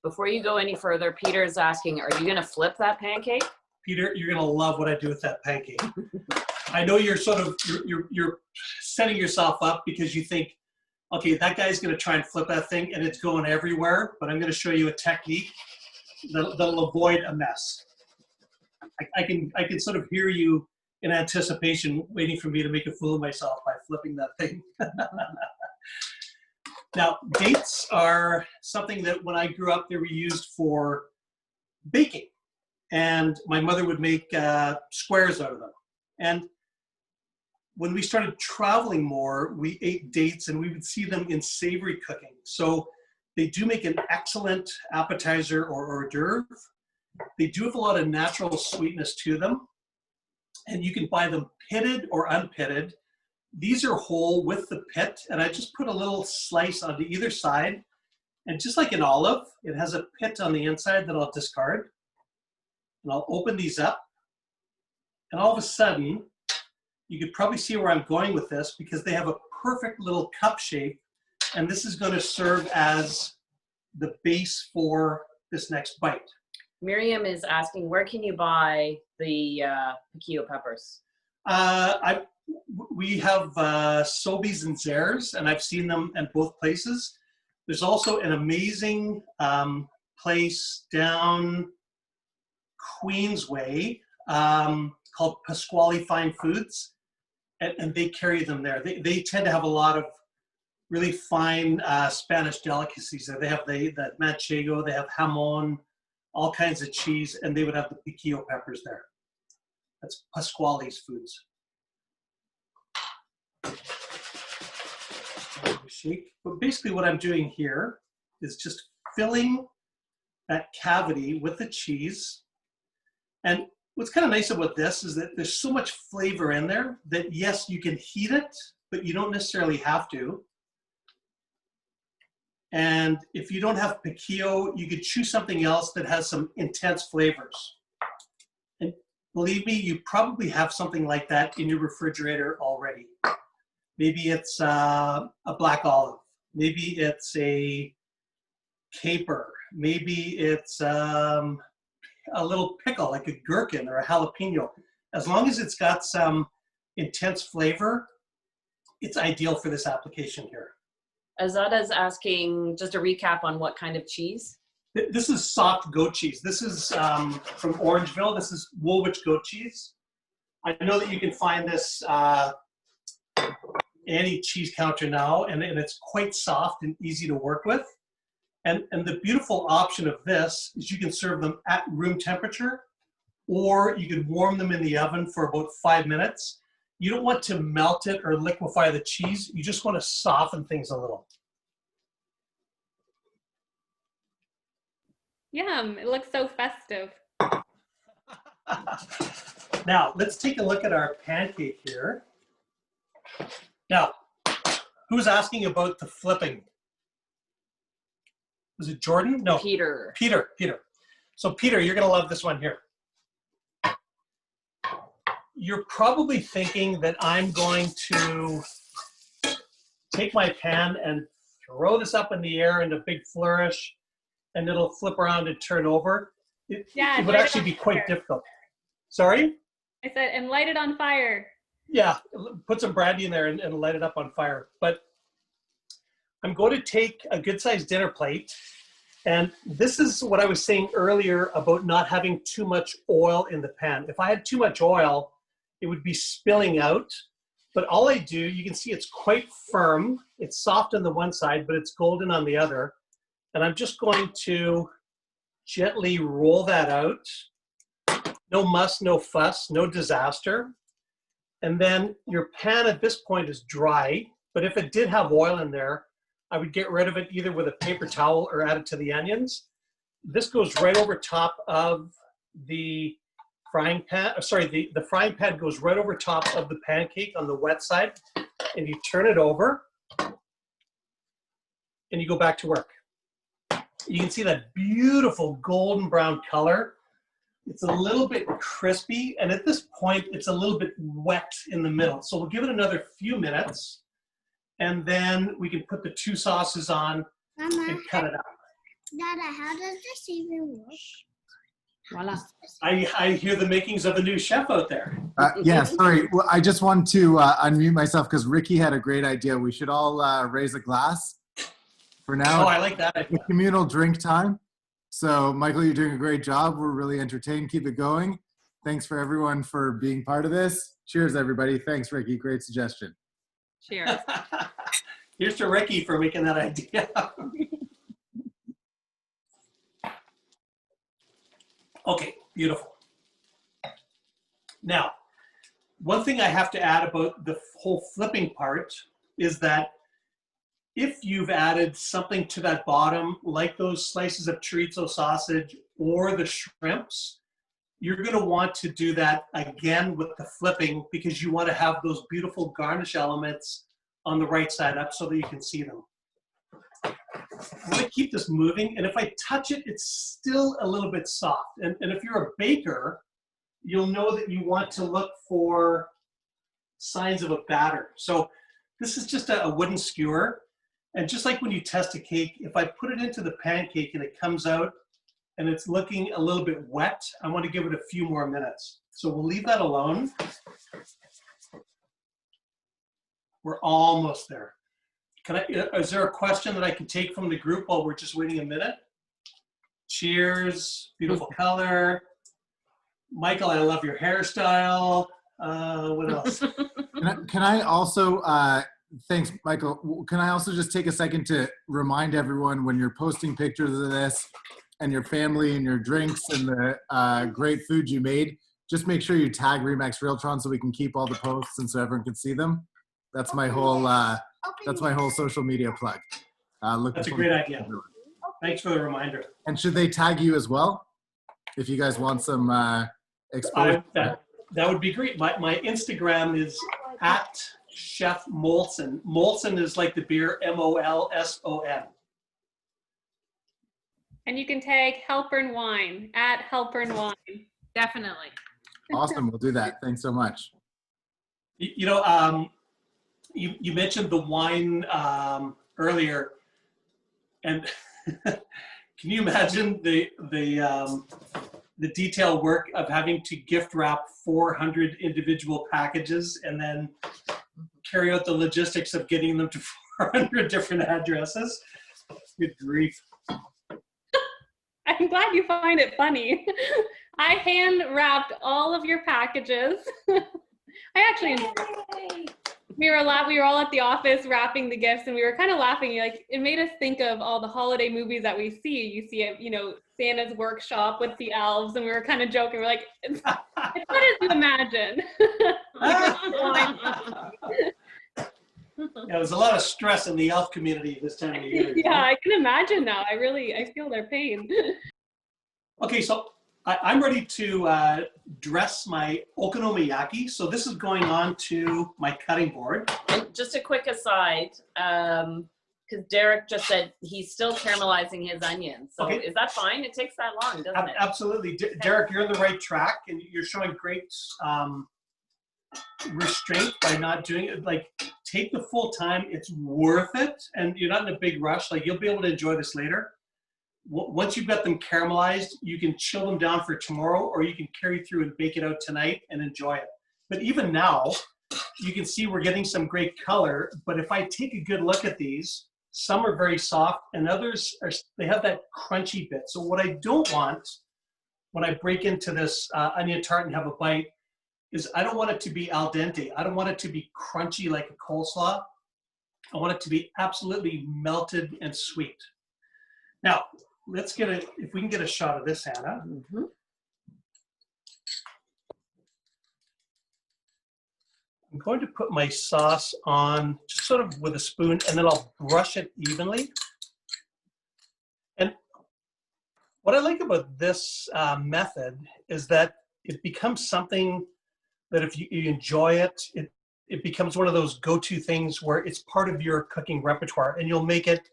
Before you go any further, Peter is asking, are you going to flip that pancake? Peter, you're going to love what I do with that pancake. I know you're sort of, you're setting yourself up because you think, okay, that guy's going to try and flip that thing and it's going everywhere, but I'm going to show you a technique that'll avoid a mess. I can sort of hear you in anticipation waiting for me to make a fool of myself by flipping that thing. Now, dates are something that when I grew up, they were used for baking. And my mother would make squares out of them. And when we started traveling more, we ate dates and we would see them in savory cooking. So they do make an excellent appetizer or hors d'oeuvre. They do have a lot of natural sweetness to them. And you can buy them pitted or unpitted. These are whole with the pit. And I just put a little slice onto either side. And just like an olive, it has a pit on the inside that I'll discard. And I'll open these up. And all of a sudden, you could probably see where I'm going with this because they have a perfect little cup shape. And this is going to serve as the base for this next bite. Miriam is asking, where can you buy the piquillo peppers? We have Sobeys and Zehrs, and I've seen them in both places. There's also an amazing place down Queensway called Pasquale Fine Foods, and they carry them there. They tend to have a lot of really fine Spanish delicacies there. They have the manchego, they have jamon, all kinds of cheese, and they would have the piquillo peppers there. That's Pasquale's Foods. Shake. But basically what I'm doing here is just filling that cavity with the cheese. And what's kind of nice about this is that there's so much flavor in there that yes, you can heat it, but you don't necessarily have to. And if you don't have piquillo, you could choose something else that has some intense flavors. And believe me, you probably have something like that in your refrigerator already. Maybe it's a black olive. Maybe it's a caper. Maybe it's a little pickle, like a gherkin or a jalapeno. As long as it's got some intense flavor, it's ideal for this application here. Azada's asking just a recap on what kind of cheese. This is soft goat cheese. This is from Orangeville. This is Woolwich goat cheese. I know that you can find this any cheese counter now, and it's quite soft and easy to work with. And the beautiful option of this is you can serve them at room temperature, or you can warm them in the oven for about 5 minutes. You don't want to melt it or liquefy the cheese. You just want to soften things a little. Yum, it looks so festive. Now, let's take a look at our pancake here. Now, who's asking about the flipping? Was it Jordan? No. Peter. Peter. So Peter, you're gonna love this one here. You're probably thinking that I'm going to take my pan and throw this up in the air in a big flourish, and it'll flip around and turn over. It would actually be quite difficult. Sorry? I said, and light it on fire. Yeah, put some brandy in there and light it up on fire. But I'm going to take a good-sized dinner plate, and this is what I was saying earlier about not having too much oil in the pan. If I had too much oil, it would be spilling out. But all I do, you can see it's quite firm. It's soft on the one side, but it's golden on the other. And I'm just going to gently roll that out. No muss, no fuss, no disaster. And then your pan at this point is dry, but if it did have oil in there, I would get rid of it either with a paper towel or add it to the onions. This goes right over top of the frying pan. Sorry, the frying pan goes right over top of the pancake on the wet side, and you turn it over and you go back to work. You can see that beautiful golden brown color. It's a little bit crispy, and at this point, it's a little bit wet in the middle. So we'll give it another few minutes, and then we can put the two sauces on and cut it up. Dada, how does this even work? Voila. I hear the makings of a new chef out there. Yeah, sorry. Well, I just want to unmute myself because Ricky had a great idea. We should all raise a glass for now. Oh, I like that idea. Communal drink time. So, Michael, you're doing a great job. We're really entertained. Keep it going. Thanks for everyone for being part of this. Cheers, everybody. Thanks, Ricky. Great suggestion. Cheers. Here's to Ricky for making that idea. Okay, beautiful. Now, one thing I have to add about the whole flipping part is that if you've added something to that bottom, like those slices of chorizo sausage or the shrimps, you're going to want to do that again with the flipping because you want to have those beautiful garnish elements on the right side up so that you can see them. I'm going to keep this moving, and if I touch it, it's still a little bit soft. And if you're a baker, you'll know that you want to look for signs of a batter. So this is just a wooden skewer. And just like when you test a cake, if I put it into the pancake and it comes out and it's looking a little bit wet, I want to give it a few more minutes. So we'll leave that alone. We're almost there. Is there a question that I can take from the group while we're just waiting a minute? Cheers, beautiful color. Michael, I love your hairstyle. What else? Can I also, thanks, Michael. Can I also just take a second to remind everyone when you're posting pictures of this and your family and your drinks and the great food you made, just make sure you tag Remax Realtron so we can keep all the posts and so everyone can see them. That's my whole social media plug. That's a great idea. Thanks for the reminder. And should they tag you as well? If you guys want some exposure. That would be great. My Instagram is @Chef Molson. Molson is like the beer, M-O-L-S-O-N. And you can tag Helpern Wine at Helpern Wine. Definitely. Awesome. We'll do that. Thanks so much. You know, you mentioned the wine earlier, and can you imagine the detailed work of having to gift wrap 400 individual packages and then carry out the logistics of getting them to 400 different addresses? Good grief. I'm glad you find it funny. I hand wrapped all of your packages. I actually enjoyed it. We were all at the office wrapping the gifts, and we were kind of laughing. Like, it made us think of all the holiday movies that we see. You see it, you know, Santa's workshop with the elves, and we were kind of joking. We're like, it's what did you imagine? Yeah, there's a lot of stress in the elf community this time of year. Yeah, I can imagine now. I feel their pain. Okay, so I'm ready to dress my okonomiyaki. So this is going on to my cutting board. And just a quick aside, because Derek just said he's still caramelizing his onions. So Okay. Is that fine? It takes that long, doesn't it? Absolutely. Derek, you're on the right track, and you're showing great restraint by not doing it. Like, take the full time. It's worth it, and you're not in a big rush. Like, you'll be able to enjoy this later. Once you've got them caramelized, you can chill them down for tomorrow, or you can carry through and bake it out tonight and enjoy it. But even now, you can see we're getting some great color. But if I take a good look at these, some are very soft and others they have that crunchy bit. So what I don't want when I break into this onion tart and have a bite is I don't want it to be al dente. I don't want it to be crunchy like a coleslaw. I want it to be absolutely melted and sweet. Now, let's get if we can get a shot of this, Hannah. Mm-hmm. I'm going to put my sauce on just sort of with a spoon, and then I'll brush it evenly. And what I like about this method is that it becomes something that if you enjoy it, it becomes one of those go-to things where it's part of your cooking repertoire, and you'll make it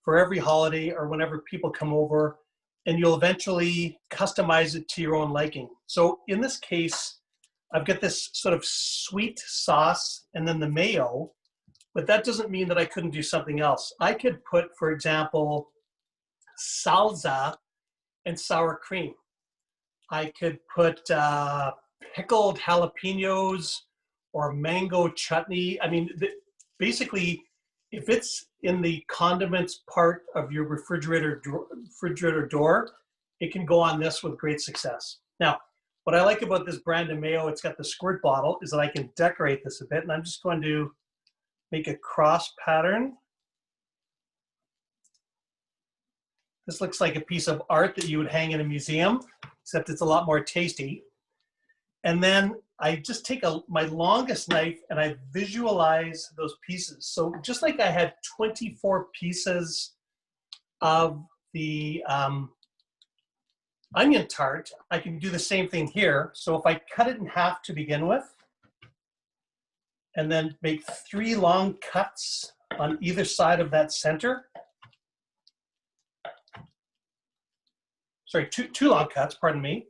for every holiday or whenever people come over, and you'll eventually customize it to your own liking. So in this case, I've got this sort of sweet sauce and then the mayo, but that doesn't mean that I couldn't do something else. I could put, for example, salsa and sour cream. I could put pickled jalapenos or mango chutney. I mean, basically, if it's in the condiments part of your refrigerator door, it can go on this with great success. Now, what I like about this brand of mayo, it's got the squirt bottle, is that I can decorate this a bit, and I'm just going to make a cross pattern. This looks like a piece of art that you would hang in a museum, except it's a lot more tasty. And then I just take my longest knife and I visualize those pieces. So just like I had 24 pieces of the onion tart, I can do the same thing here. So if I cut it in half to begin with, and then make 3 long cuts on either side of that center. Sorry, two long cuts, pardon me.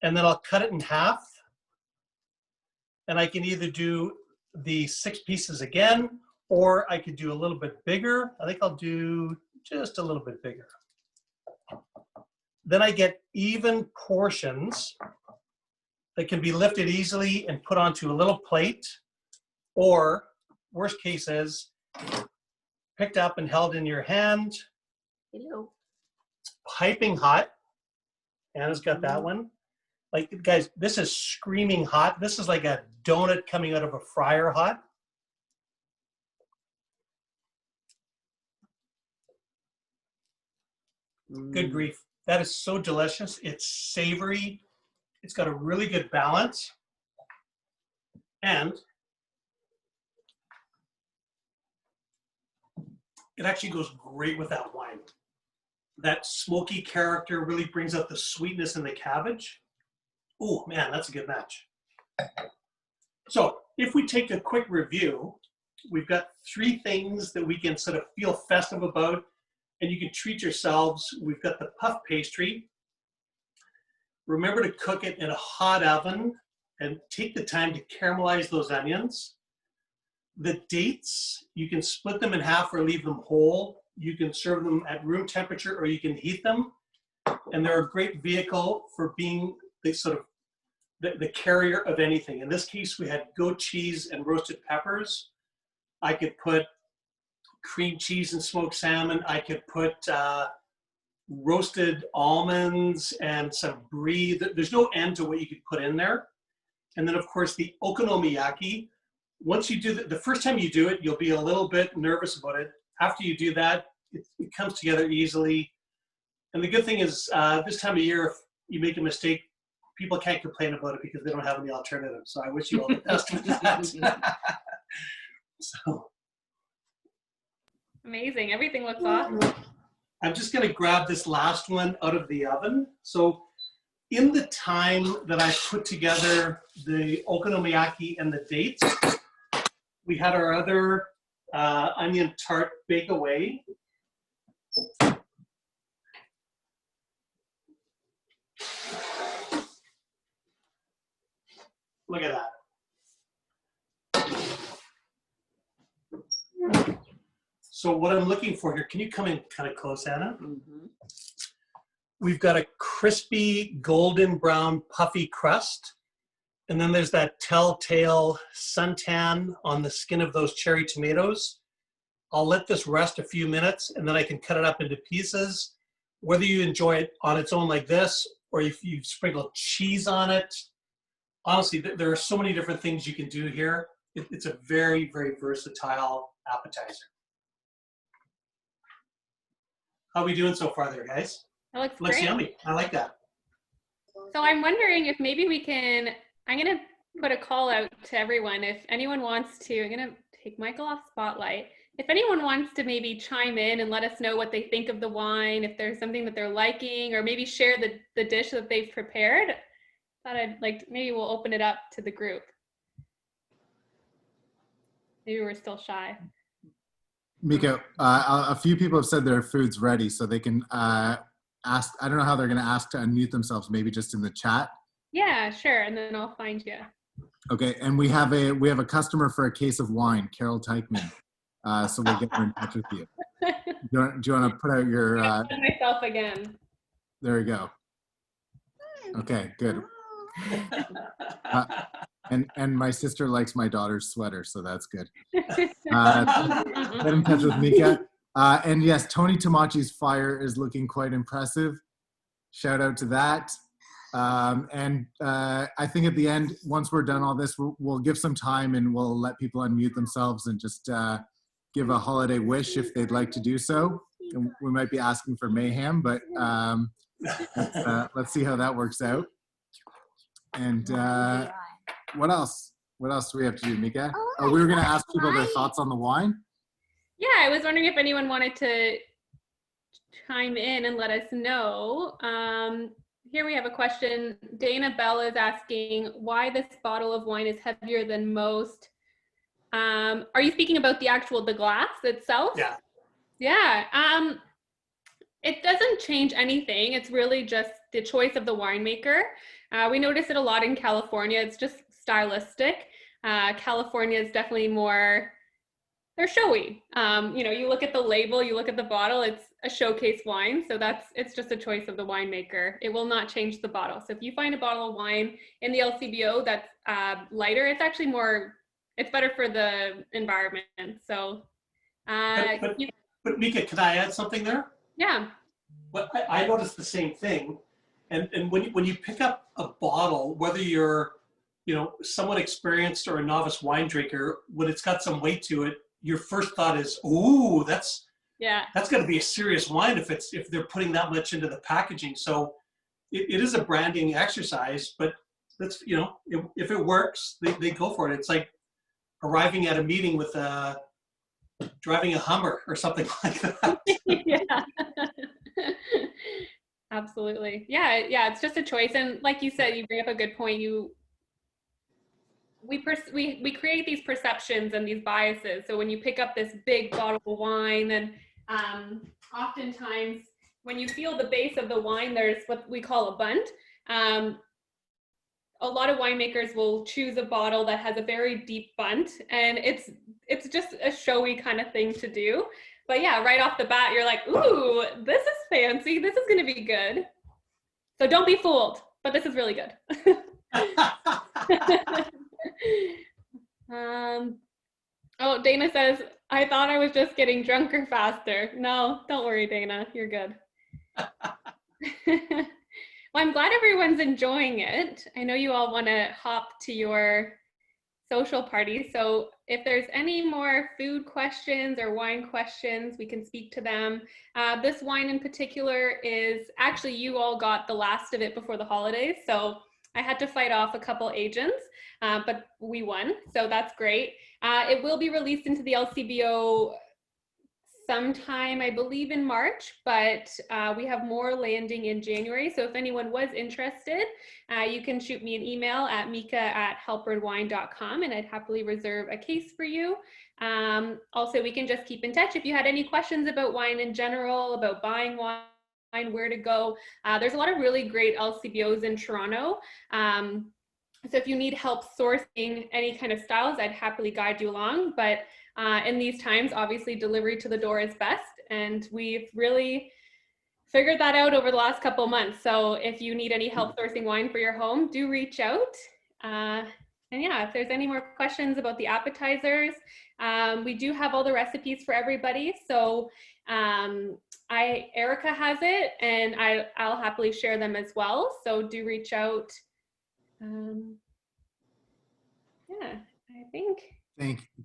And then I'll cut it in half. And I can either do the 6 pieces again, or I could do a little bit bigger. I think I'll do just a little bit bigger. Then I get even portions that can be lifted easily and put onto a little plate, or worst case is picked up and held in your hand. Hello. It's piping hot. Anna's got that one. Like, guys, this is screaming hot. This is like a donut coming out of a fryer hot. Good grief. That is so delicious. It's savory. It's got a really good balance. And it actually goes great with that wine. That smoky character really brings out the sweetness in the cabbage. Oh man, that's a good match. So if we take a quick review, we've got 3 things that we can sort of feel festive about and you can treat yourselves. We've got the puff pastry. Remember to cook it in a hot oven and take the time to caramelize those onions. The dates, you can split them in half or leave them whole. You can serve them at room temperature or you can heat them. And they're a great vehicle for being the sort of the carrier of anything. In this case, we had goat cheese and roasted peppers. I could put cream cheese and smoked salmon. I could put roasted almonds and some brie. There's no end to what you could put in there. And then of course the okonomiyaki. Once you do the first time you do it, you'll be a little bit nervous about it. After you do that, it comes together easily. And the good thing is this time of year, if you make a mistake, people can't complain about it because they don't have any alternatives. So I wish you all the best with that. So. Amazing. Everything looks awesome. I'm just going to grab this last one out of the oven. So in the time that I put together the okonomiyaki and the dates, we had our other onion tart bake away. Look at that. So what I'm looking for here, can you come in kind of close, Anna? Mm-hmm. We've got a crispy, golden brown, puffy crust. And then there's that telltale suntan on the skin of those cherry tomatoes. I'll let this rest a few minutes and then I can cut it up into pieces. Whether you enjoy it on its own like this, or if you sprinkle cheese on it. Honestly, there are so many different things you can do here. It's a very, very versatile appetizer. How are we doing so far there, guys? That looks Looks great. yummy. I like that. So I'm wondering if maybe we can, I'm going to put a call out to everyone. If anyone wants to, I'm going to take Michael off spotlight. If anyone wants to maybe chime in and let us know what they think of the wine, if there's something that they're liking, or maybe share the dish that they've prepared, thought I'd like, maybe we'll open it up to the group. Maybe we're still shy. Mika, a few people have said their food's ready, so they can ask. I don't know how they're going to ask to unmute themselves. Maybe just in the chat. Yeah, sure. And then I'll find you. Okay, and we have a customer for a case of wine, Carol Teichman. So we'll get her in touch with you. Do you want to put out your? Myself again. There we go. Okay, good. And my sister likes my daughter's sweater, so that's good. Get in touch with Mika. And yes, Tony Tamachi's fire is looking quite impressive. Shout out to that. And I think at the end, once we're done all this, we'll give some time and we'll let people unmute themselves and just give a holiday wish if they'd like to do so. And we might be asking for mayhem, but let's see how that works out. And what else? What else do we have to do, Mika? Oh, we were going to ask people their thoughts on the wine. Yeah, I was wondering if anyone wanted to chime in and let us know. Here we have a question. Dana Bell is asking why this bottle of wine is heavier than most. Are you speaking about the glass itself? Yeah. Yeah. It doesn't change anything. It's really just the choice of the winemaker. We notice it a lot in California. It's just stylistic. California is definitely more, they're showy. You look at the label, you look at the bottle, it's a showcase wine. So it's just a choice of the winemaker. It will not change the bottle. So if you find a bottle of wine in the LCBO that's lighter, it's actually it's better for the environment. So, but Mika, can I add something there? Yeah. Well, I noticed the same thing. And when you pick up a bottle, whether you're, someone experienced or a novice wine drinker, when it's got some weight to it, your first thought is, ooh, that's got to be a serious wine if they're putting that much into the packaging. So it is a branding exercise, but that's, if it works, they go for it. It's like arriving at a meeting with driving a Hummer or something like that. Yeah. Absolutely. Yeah. It's just a choice. And like you said, you bring up a good point. We create these perceptions and these biases. So when you pick up this big bottle of wine, then oftentimes when you feel the base of the wine, there's what we call a bunt. A lot of winemakers will choose a bottle that has a very deep bunt, and it's just a showy kind of thing to do. But yeah, right off the bat, you're like, ooh, this is fancy. This is going to be good. So don't be fooled, but this is really good. Oh, Dana says, I thought I was just getting drunker faster. No, don't worry, Dana. You're good. Well, I'm glad everyone's enjoying it. I know you all want to hop to your social party. So if there's any more food questions or wine questions, we can speak to them. This wine in particular is actually, you all got the last of it before the holidays. So I had to fight off a couple agents, but we won. So that's great. It will be released into the LCBO sometime, I believe, in March, but we have more landing in January. So if anyone was interested, you can shoot me an email at mika@helpbirdwine.com, and I'd happily reserve a case for you. Also, we can just keep in touch. If you had any questions about wine in general, about buying wine, where to go, there's a lot of really great LCBOs in Toronto. So if you need help sourcing any kind of styles, I'd happily guide you along. But in these times, obviously delivery to the door is best. And we've really figured that out over the last couple of months. So if you need any help sourcing wine for your home, do reach out. And yeah, if there's any more questions about the appetizers, we do have all the recipes for everybody. So Erica has it, and I'll happily share them as well. So do reach out. Yeah, I think.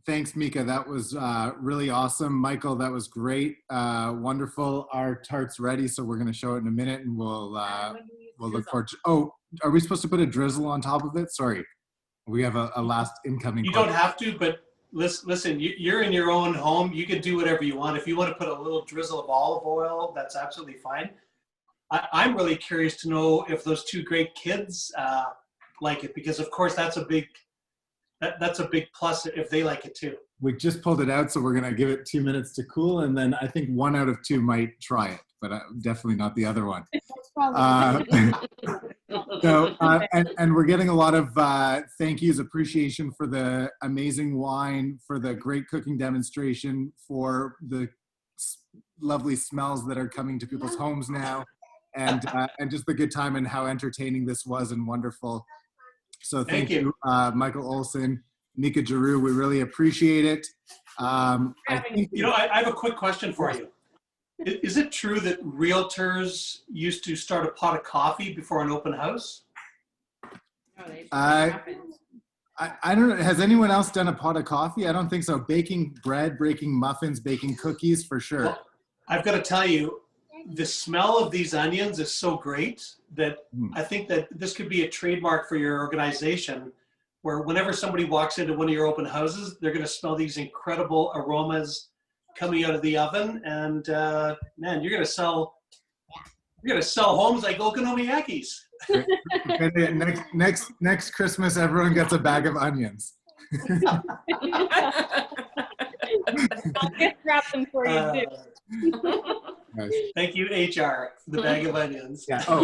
Thanks, Mika. That was really awesome. Michael, that was great. Wonderful. Our tart's ready, so we're going to show it in a minute, and we'll look forward to. Oh, are we supposed to put a drizzle on top of it? Sorry, we have a last incoming. You don't have to, but listen. You're in your own home. You can do whatever you want. If you want to put a little drizzle of olive oil, that's absolutely fine. I'm really curious to know if those two great kids like it, because of course that's a big plus if they like it too. We just pulled it out, so we're going to give it 2 minutes to cool, and then I think 1 out of 2 might try it, but definitely not the other one. So, and we're getting a lot of thank yous, appreciation for the amazing wine, for the great cooking demonstration, for the lovely smells that are coming to people's homes now, and just the good time and how entertaining this was and wonderful. So thank you, Michael Olson, Mika Giroux. We really appreciate it. I have a quick question for you. Is it true that realtors used to start a pot of coffee before an open house? I don't know. Has anyone else done a pot of coffee? I don't think so. Baking bread, baking muffins, baking cookies, for sure. Well, I've got to tell you, the smell of these onions is so great that I think that this could be a trademark for your organization, where whenever somebody walks into one of your open houses, they're going to smell these incredible aromas coming out of the oven. And man, you're going to sell homes like Okonomiyakis. Next Christmas, everyone gets a bag of onions. I'll gift wrap them for you too. Nice. Thank you, HR, the bag of onions. Yeah. Oh,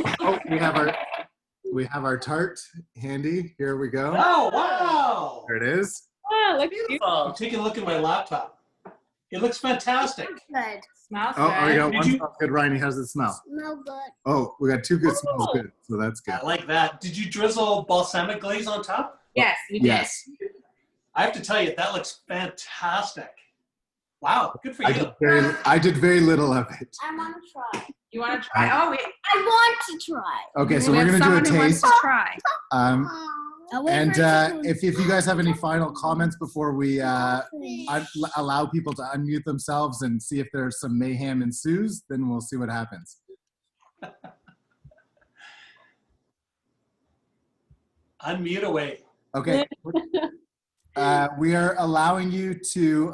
we have our tart handy. Here we go. Oh, wow. There it is. Oh, looks beautiful. I'm taking a look at my laptop. It looks fantastic. Good. Smells Oh, good. we got one smell good. Ryan, how does it smell? Smell good. Oh, we got 2 good smells good. So that's good. I like that. Did you drizzle balsamic glaze on top? Yes, we did. Yes. I have to tell you, that looks fantastic. Wow, good for you. I did very little of it. I want to try. You want to try? Oh, wait. I want to try. Okay, so we're going to do a taste. Try. And if you guys have any final comments before we allow people to unmute themselves and see if there's some mayhem ensues, then we'll see what happens. Unmute away. Okay. We are allowing you to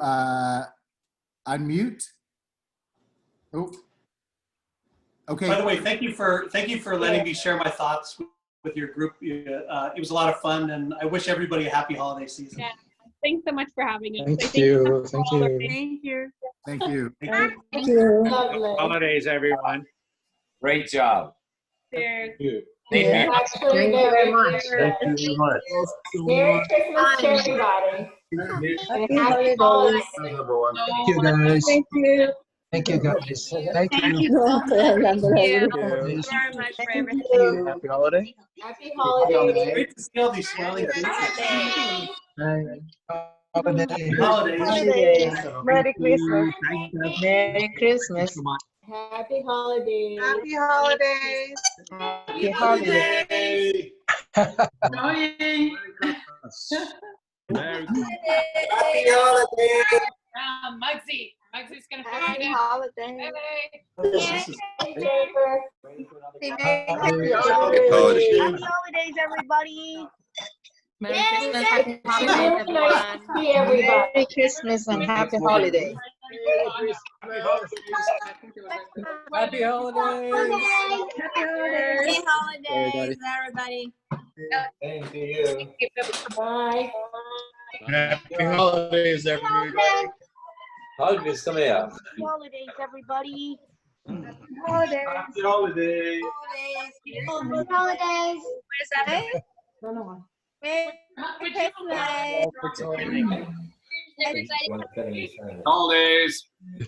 unmute. Oh. Okay. By the way, thank you for letting me share my thoughts with your group. It was a lot of fun, and I wish everybody a happy holiday season. Yeah. Thanks so much for having us. Thank you. Thank you. Thank you. Thank you. Thank you. Lovely. Holidays, everyone. Great job. Cheers. Same here. Actually, Thank you very much. Thank you very much. Merry Christmas to everybody. Happy Happy holidays. Thank you, guys. Thank you. Thank you, guys. Thank Thank you. you. Thank you. Holidays. Very much for Thank everything. you. Happy holiday. Happy holidays. Great to see all these smiling faces. Holiday. Holidays. Merry Christmas. Merry Christmas. Happy holidays. Happy holidays. Happy holidays. Happy holidays. Mugsy's gonna Happy find holidays. Jennifer. Happy holidays. Happy holidays, everybody. Merry Christmas, happy holidays, Nice to see everybody. Merry Christmas and happy holidays. Happy holidays. Happy holidays, everybody. Thank you. Bye. Happy holidays, everybody. Holidays coming up. Happy holidays, everybody. Holidays. Happy holidays. Happy holidays. What is that? Merry Christmas. Everybody. Holidays. I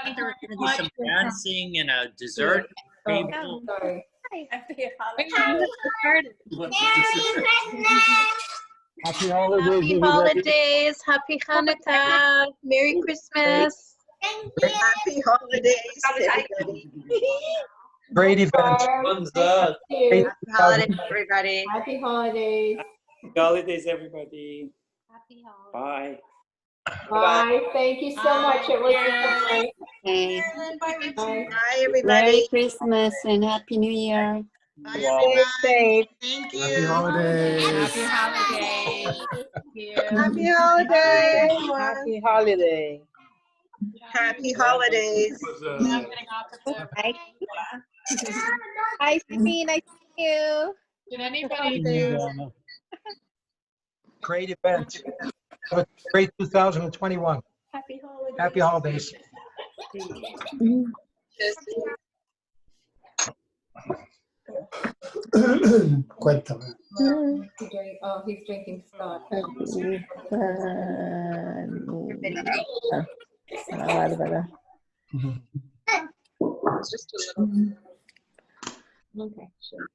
think there was going to be some dancing and a dessert. Oh, sorry. Happy holidays. Happy holidays. Happy holidays. Happy Hanukkah. Merry Christmas. Happy holidays, everybody. Great event. Thumbs up. Happy Happy holidays, everybody. Happy holidays. Happy holidays, everybody. Happy holidays. Bye. Bye. Thank you so much. It was lovely. Okay. Bye. Bye, everybody. Christmas and Happy New Year. Stay safe. Thank Happy holidays. Happy holidays. Happy holidays. Happy holiday. Happy holidays. Hi. Hi, Sabine. I see you. Did anybody? Great event. Have a great 2021. Happy holidays. Happy holidays. Cuéntame. Oh, he's drinking scotch. Bárbara. Okay, sure.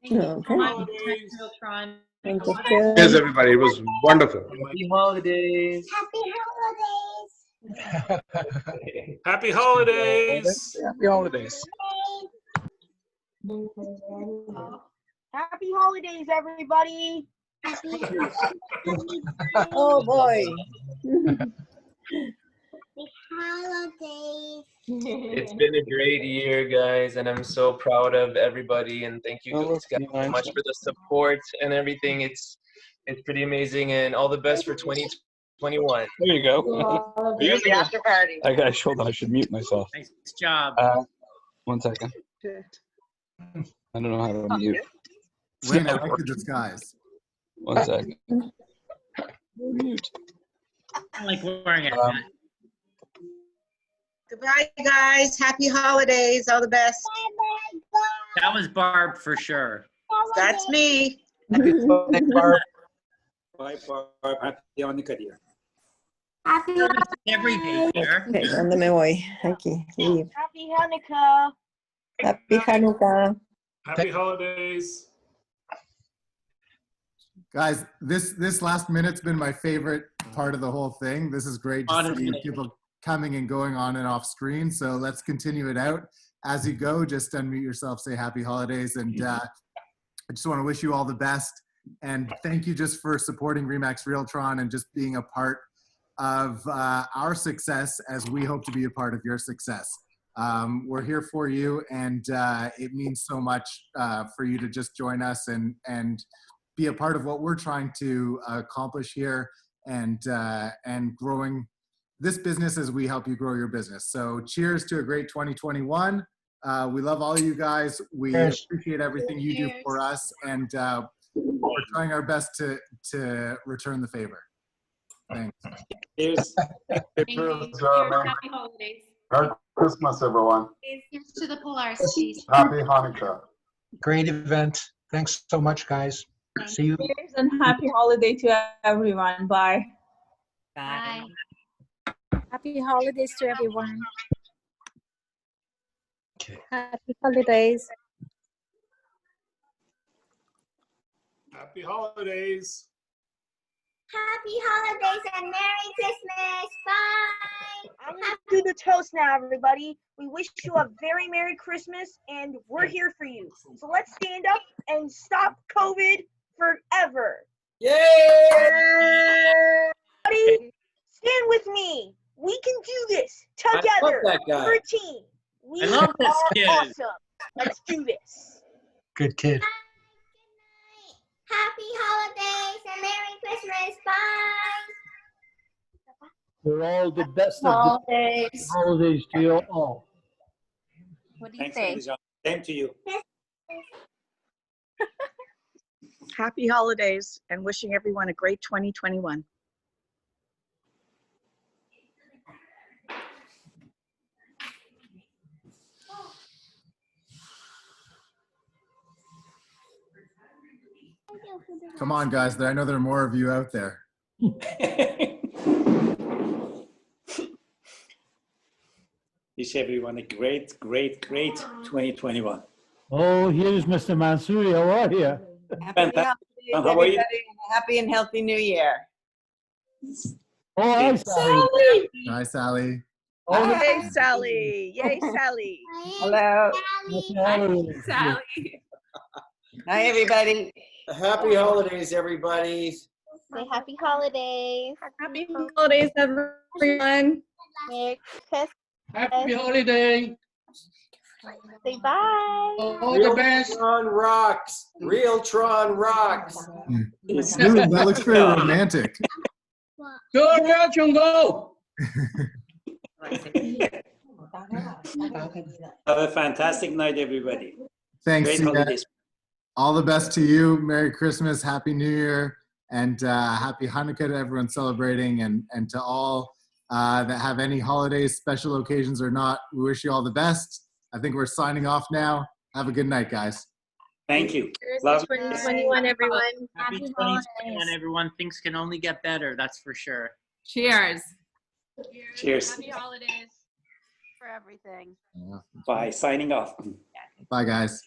Realtron. Cheers, everybody. It was wonderful. Happy holidays. Happy holidays. Happy holidays. Happy holidays. Happy holidays, everybody. Oh boy. Holidays. It's been a great year, guys, and I'm so proud of everybody. And thank you guys so much for the support and everything. It's pretty amazing, and all the best for 2021. There you go. After party. Hold on, I should mute myself. Nice job. 1 second. I don't know how to mute. Wayne, I like the disguise. 1 second. I don't like wearing it. Goodbye, guys. Happy holidays. All the best. That was Barb for sure. That's me. Happy holiday, Barb. Bye, Barb. Happy Hanukkah, dear. Happy Every day, sir. Okay, ¿dónde me voy? Aquí. Leave. Happy Hanukkah. Happy Hanukkah. Happy holidays. Guys, this last minute's been my favorite part of the whole thing. This is great to see people coming and going on and off screen. So let's continue it out. As you go, just unmute yourself, say happy holidays. And I just want to wish you all the best. And thank you just for supporting Remax Realtron and just being a part of our success as we hope to be a part of your success. We're here for you, and it means so much for you to just join us and be a part of what we're trying to accomplish here and growing this business as we help you grow your business. So cheers to a great 2021. We love all of you guys. We appreciate everything you do for us, and we're trying our best to return the favor. Thanks. Cheers. Thank you. Cheers. Happy holidays. Merry Christmas, everyone. Here's to the Polaris, please. Happy Hanukkah. Great event. Thanks so much, guys. See you. Cheers and happy holiday to everyone. Bye. Bye. Happy holidays to everyone. Okay. Happy holidays. Happy holidays. Happy holidays and Merry Christmas. Bye. I'm going to do the toast now, everybody. We wish you a very Merry Christmas, and we're here for you. So let's stand up and stop COVID forever. Yay! Everybody, stand with me. We can do this together. I love that guy. We're a team. We I love this are kid. awesome. Let's do this. Good kid. Happy holidays and Merry Christmas. Bye. For all the best Holidays. of the holidays to you all. What do you Thanks, say? ladies. Same to you. Happy holidays and wishing everyone a great 2021. Come on, guys. I know there are more of you out there. Wish everyone a great 2021. Oh, here's Mr. Mansouri. How are you? Fantastic. How How are you? Happy and healthy New Year. Oh, hi, Sally. Hi, Sally. Oh, Yay, Sally. Yay, Sally. Hello. happy holidays. Sally. Hi, everybody. Happy holidays, everybody. Say happy holidays. Happy holidays, everyone. Merry Christmas. Happy holiday. Say bye. All the best. Realtron rocks. Realtron rocks. Ooh, that looks very romantic. Go, Realtron, go. Have a fantastic night, everybody. Thanks. Great Siya. holidays. All the best to you. Merry Christmas, Happy New Year, and Happy Hanukkah to everyone celebrating, and to all that have any holidays, special occasions or not. We wish you all the best. I think we're signing off now. Have a good night, guys. Thank you. Cheers Love to 2021, everyone. Happy 2021, everyone. Things can only get better, that's for sure. Cheers. Cheers. Happy holidays. For everything. Bye. Signing off. Bye, guys.